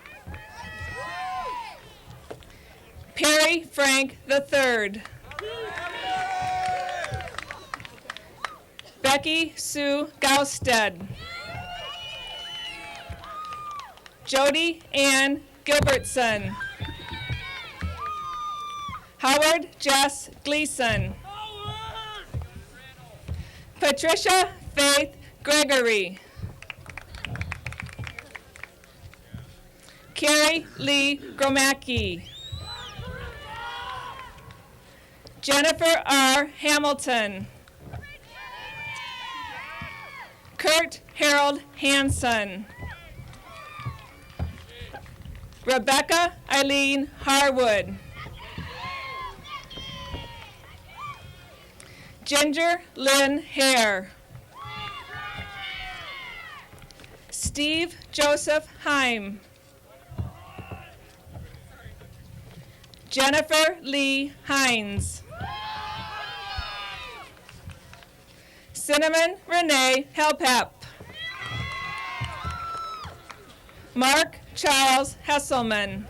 Perry Frank III. Becky Sue Gausted. Jody Ann Gilbertson. Howard Jess Gleason. Patricia Faith Gregory. Carrie Lee Gromacki. Jennifer R. Hamilton. Kurt Harold Hanson. Rebecca Eileen Harwood. Ginger Lynn Hare. Steve Joseph Heim. Jennifer Lee Hines. Cinnamon Renee Helpep. Mark Charles Hesselman.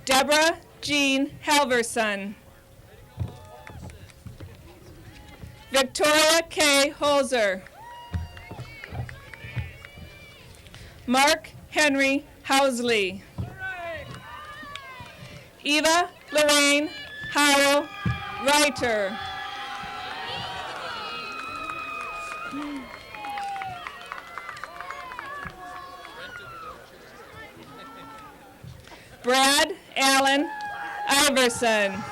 Deborah Jean Halverson. Victoria K. Holzer. Mark Henry Housley. Eva Lorraine Howell Reiter. Brad Allen Iverson.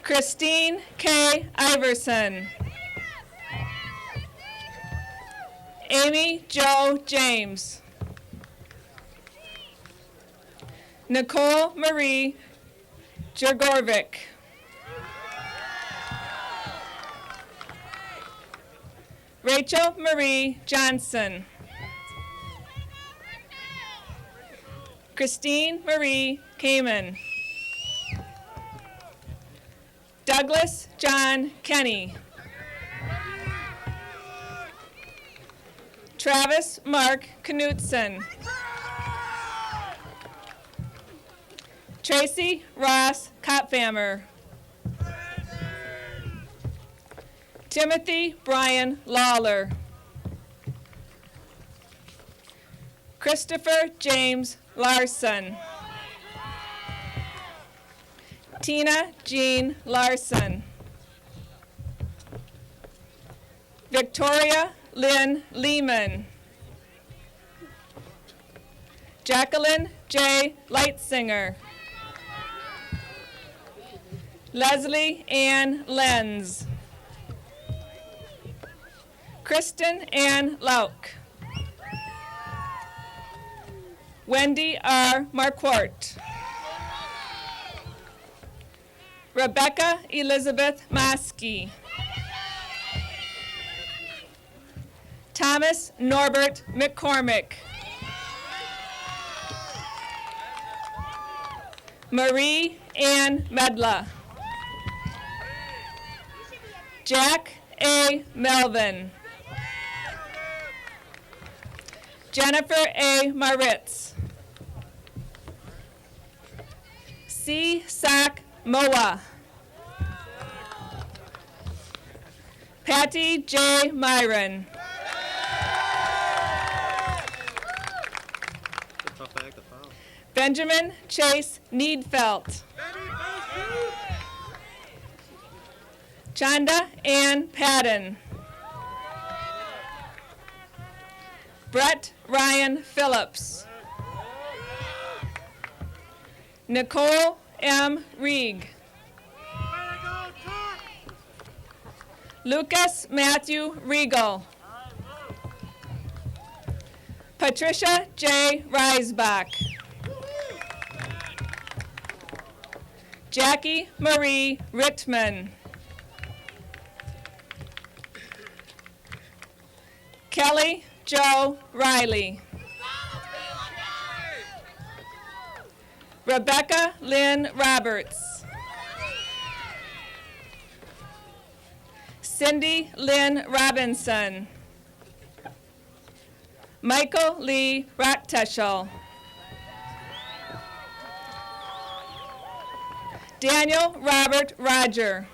Christine K. Iverson. Amy Jo James. Nicole Marie Jurgorvik. Rachel Marie Johnson. Christine Marie Kamen. Douglas John Kenny. Travis Mark Knutson. Tracy Ross Kopfhammer. Timothy Brian Lawler. Christopher James Larson. Tina Jean Larson. Victoria Lynn Lehman. Jacqueline J. Lightsinger. Leslie Ann Lenz. Kristen Ann Lauk. Wendy R. Marquardt. Rebecca Elizabeth Maskey. Thomas Norbert McCormick. Marie Ann Medla. Jack A. Melvin. Jennifer A. Maritz. C. Sak Moa. Patty J. Myron. Benjamin Chase Needfelt. Chanda Ann Padden. Brett Ryan Phillips. Nicole M. Rieg. Lucas Matthew Regal. Patricia J. Reisbach. Jackie Marie Rittman. Kelly Joe Riley. Rebecca Lynn Roberts. Cindy Lynn Robinson. Michael Lee Rockteschel. Daniel Robert Roger.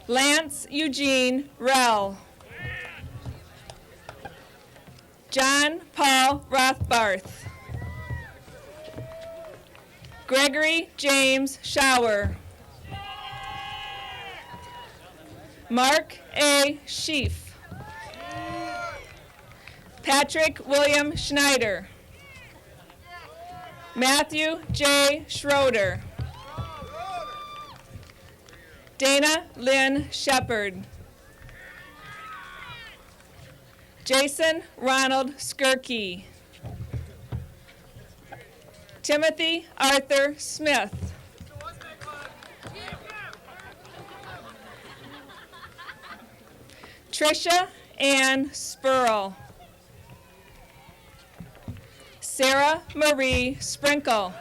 Lance Eugene Rell. John Paul Rothbarth. Gregory James Shower. Mark A. Sheaf. Patrick William Schneider. Matthew J. Schroeder. Dana Lynn Shepard. Jason Ronald Skirkey. Timothy Arthur Smith. Tricia Ann Spurl. Sarah Marie Sprinkle.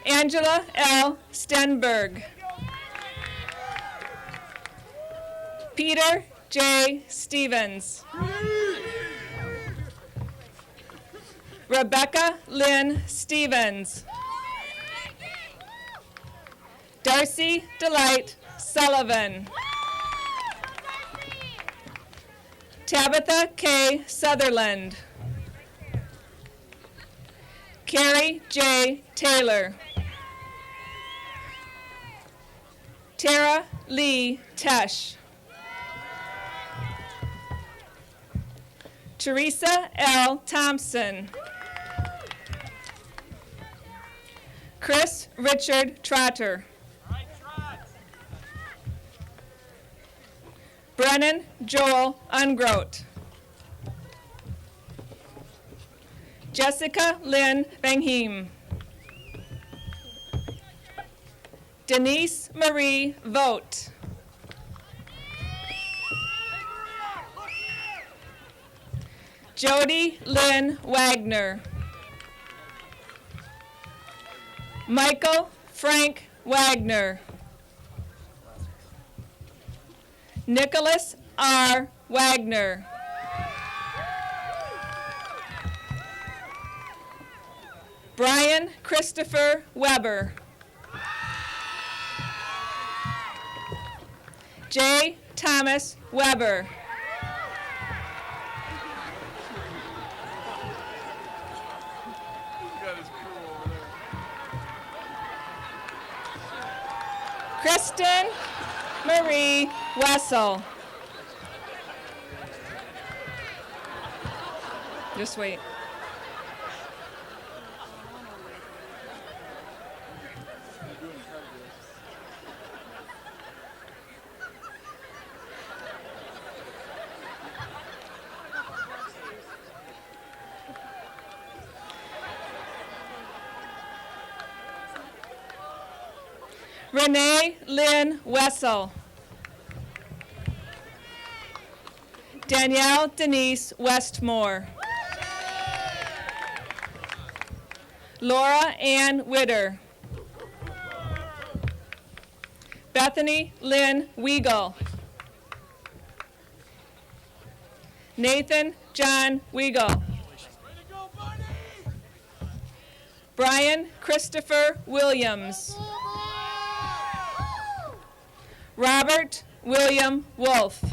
Angela L. Stenberg. Peter J. Stevens. Rebecca Lynn Stevens. Darcy Delight Sullivan. Tabitha K. Sutherland. Carrie J. Taylor. Tara Lee Tesh. Teresa L. Thompson. Chris Richard Trotter. Brennan Joel Ungroat. Jessica Lynn Vanheim. Denise Marie Vogt. Jody Lynn Wagner. Michael Frank Wagner. Nicholas R. Wagner. Brian Christopher Weber. J. Thomas Weber. Kristen Marie Wessel. Just wait. Renee Lynn Wessel. Danielle Denise Westmore. Laura Ann Witter. Bethany Lynn Weigel. Nathan John Weigel. Brian Christopher Williams. Robert William Wolf.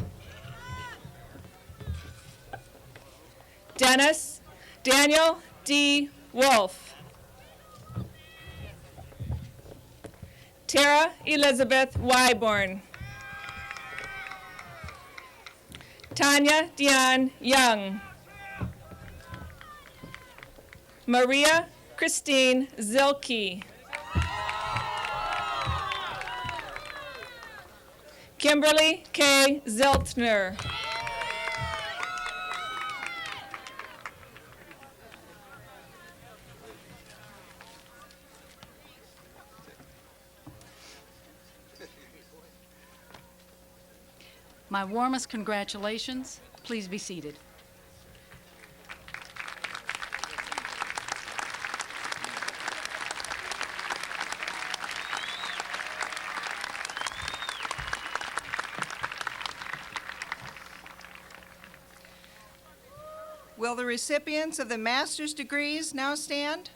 Daniel D. Wolf. Tara Elizabeth Wyborn. Tanya Dion Young. Maria Christine Zilke. Kimberly K. Ziltner. My warmest congratulations. Please be seated. Will the recipients of the master's degrees now stand?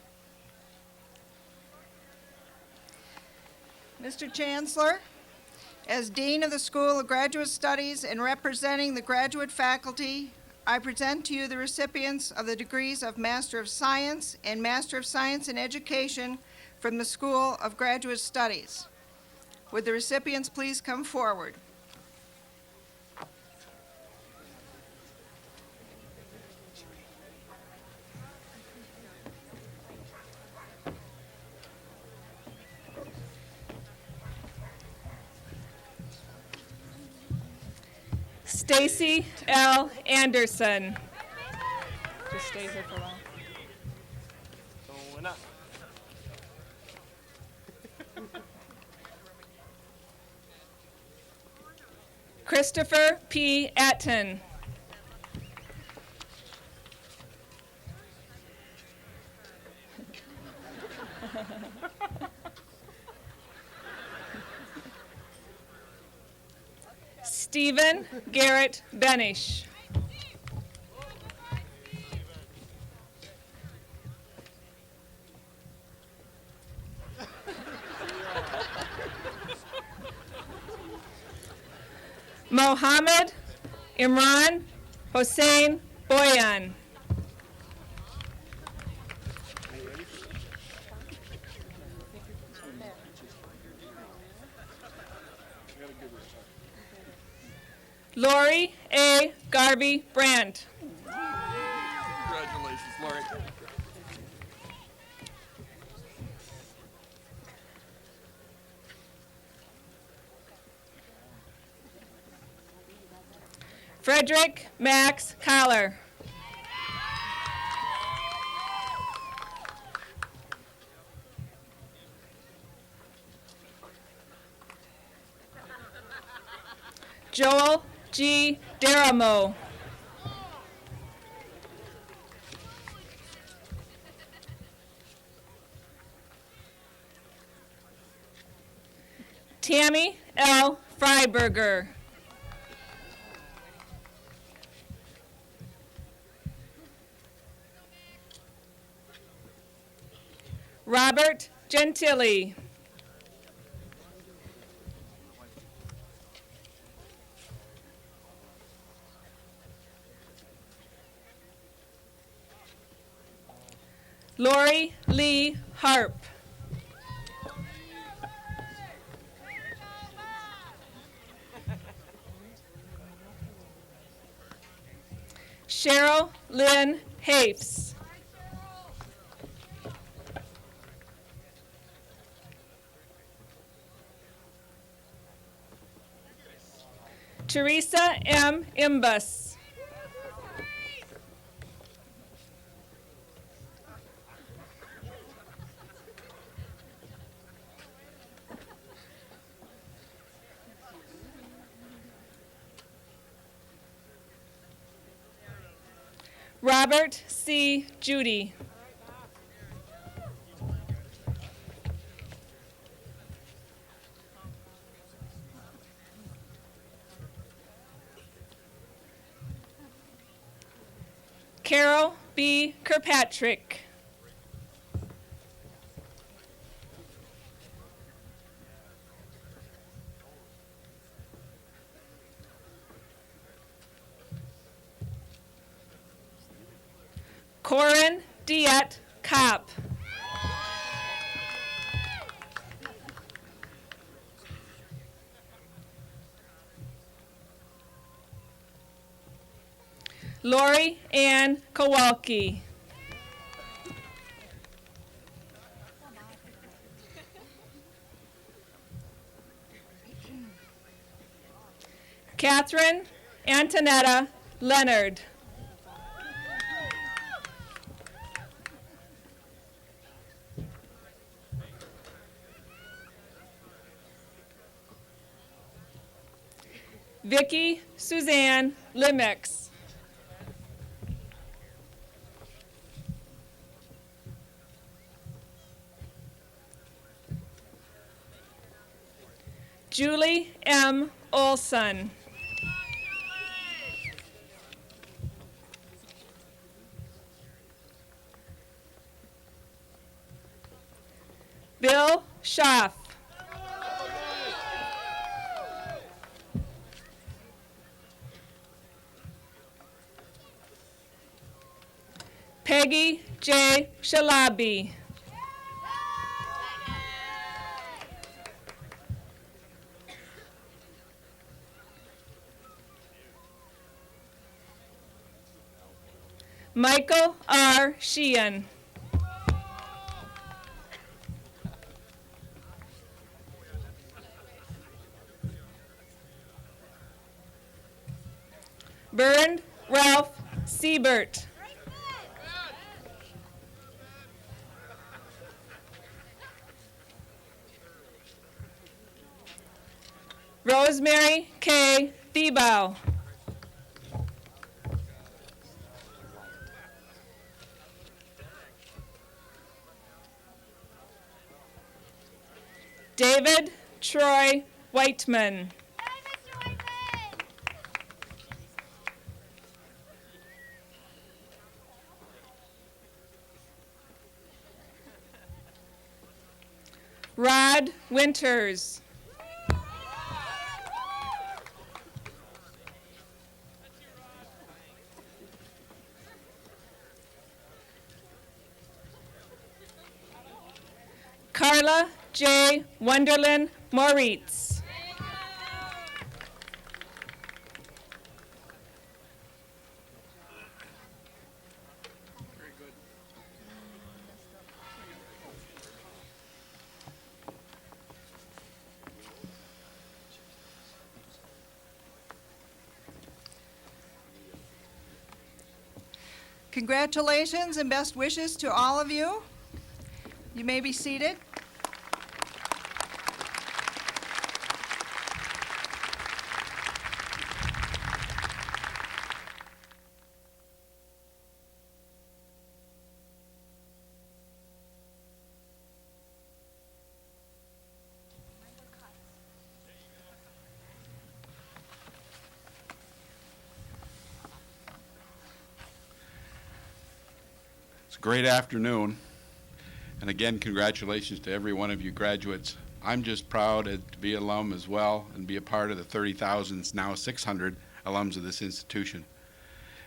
Mr. Chancellor, as Dean of the School of Graduate Studies and representing the graduate faculty, I present to you the recipients of the degrees of Master of Science and Master of Science in Education from the School of Graduate Studies. Would the recipients please come forward? Stacy L. Anderson. Just stay here for a while. Christopher P. Atten. Stephen Garrett Benish. Mohammed Imran Hossein Boyan. Lori A. Garvey Brandt. Congratulations, Lori. Frederick Max Collar. Joel G. Daramo. Tammy L. Freiberger. Robert Gentili. Lori Lee Harp. Cheryl Lynn Hafes. Teresa M. Imbus. Robert C. Judy. Carol B. Kirkpatrick. Corin Diet Kopp. Lori Ann Kowalski. Catherine Antonetta Leonard. Vicki Suzanne Limix. Julie M. Olson. Bill Schaff. Peggy J. Shalabi. Michael R. Sheehan. Bernd Ralph Siebert. Rosemary K. Thiebow. David Troy Whiteman. Rod Winters. Carla J. Wonderland Moritz. Congratulations and best wishes to all of you. You may be seated. It's a great afternoon. And again, congratulations to every one of you graduates. I'm just proud to be an alum as well and be a part of the 30,000, now 600 alums of this institution.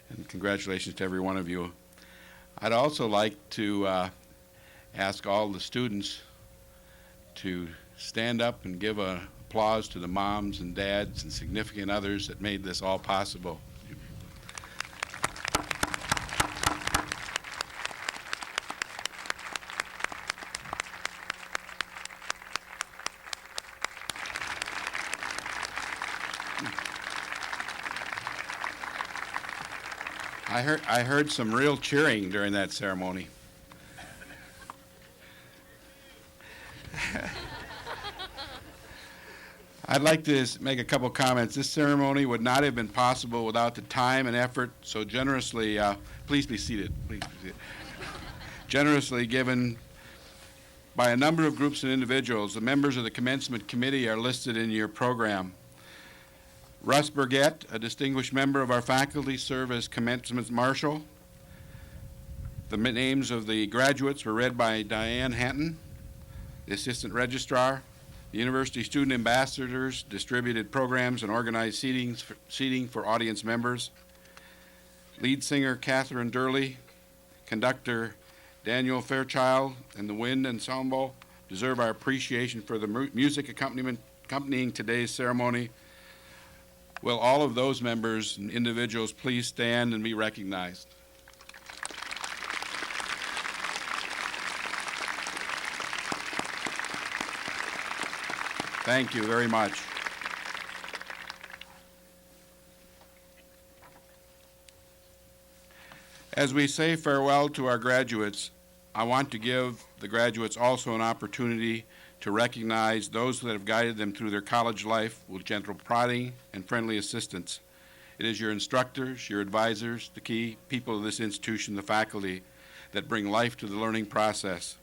And congratulations to every one of you. I'd also like to ask all the students to stand up and give an applause to the moms and dads and significant others that made this all possible. I heard some real cheering during that ceremony. I'd like to make a couple comments. This ceremony would not have been possible without the time and effort so generously, please be seated, please be seated, generously given by a number of groups and individuals. The members of the Commencement Committee are listed in your program. Russ Burgett, a distinguished member of our faculty, served as Commencement Marshal. The names of the graduates were read by Diane Hanton, the Assistant Registrar. The University Student Ambassadors distributed programs and organized seating for audience members. Lead singer Catherine Durley, conductor Daniel Fairchild, and the Wind Ensemble deserve our appreciation for the music accompanying today's ceremony. Will all of those members and individuals please stand and be recognized? Thank you very much. As we say farewell to our graduates, I want to give the graduates also an opportunity to recognize those that have guided them through their college life with gentle prodding and friendly assistance. It is your instructors, your advisors, the key people of this institution, the faculty, that bring life to the learning process.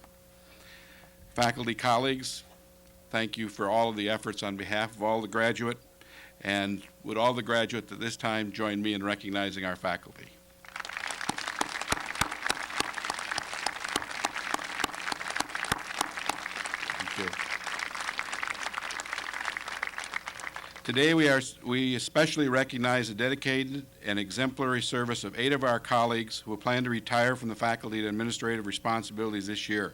Faculty colleagues, thank you for all of the efforts on behalf of all the graduate, and would all the graduates at this time join me in recognizing our faculty. Today we especially recognize the dedicated and exemplary service of 8 of our colleagues who plan to retire from the faculty and administrative responsibilities this year.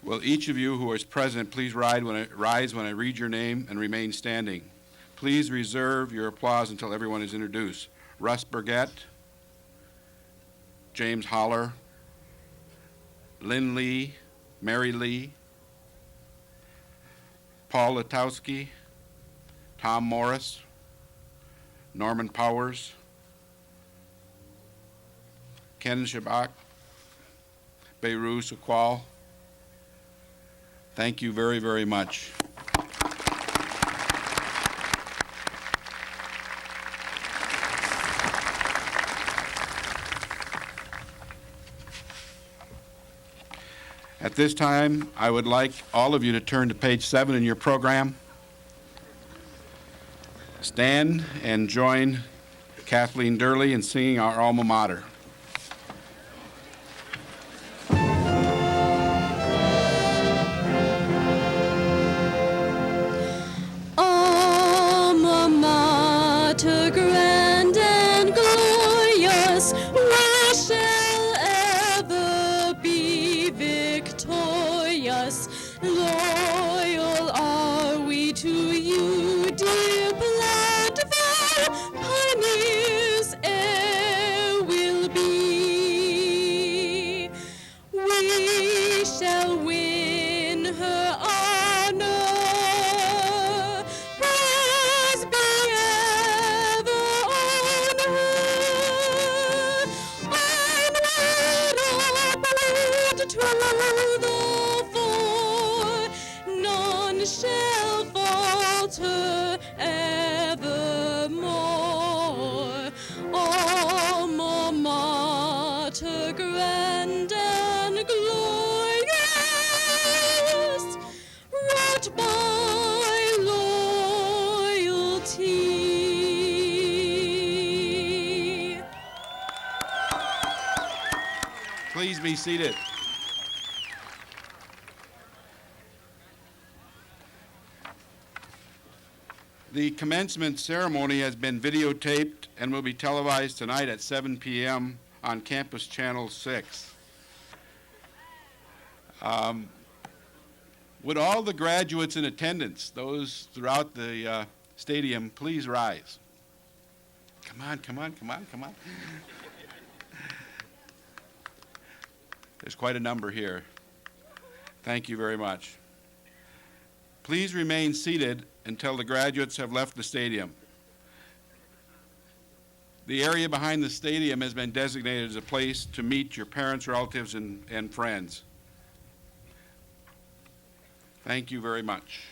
Will each of you who is present please rise when I read your name and remain standing. Please reserve your applause until everyone is introduced. Russ Burgett, James Holler, Lynn Lee, Mary Lee, Paul Latowski, Tom Morris, Norman Powers, Ken Shabak, Beirut Sukwal. Thank you very, very much. At this time, I would like all of you to turn to page 7 in your program. Stand and join Kathleen Durley in singing our alma mater. Alma mater, grand and glorious, we shall ever be victorious. Loyal are we to you, dear Platteville, pioneers e'er will be. We shall win her honor. Praise be ever on her. Onward, upward to the fore, none shall falter evermore. Alma mater, grand and glorious, wrought by loyalty. Please be seated. The commencement ceremony has been videotaped and will be televised tonight at 7 p.m. on Campus Channel 6. Would all the graduates in attendance, those throughout the stadium, please rise? Come on, come on, come on, come on. There's quite a number here. Thank you very much. Please remain seated until the graduates have left the stadium. The area behind the stadium has been designated as a place to meet your parents, relatives, and friends. Thank you very much.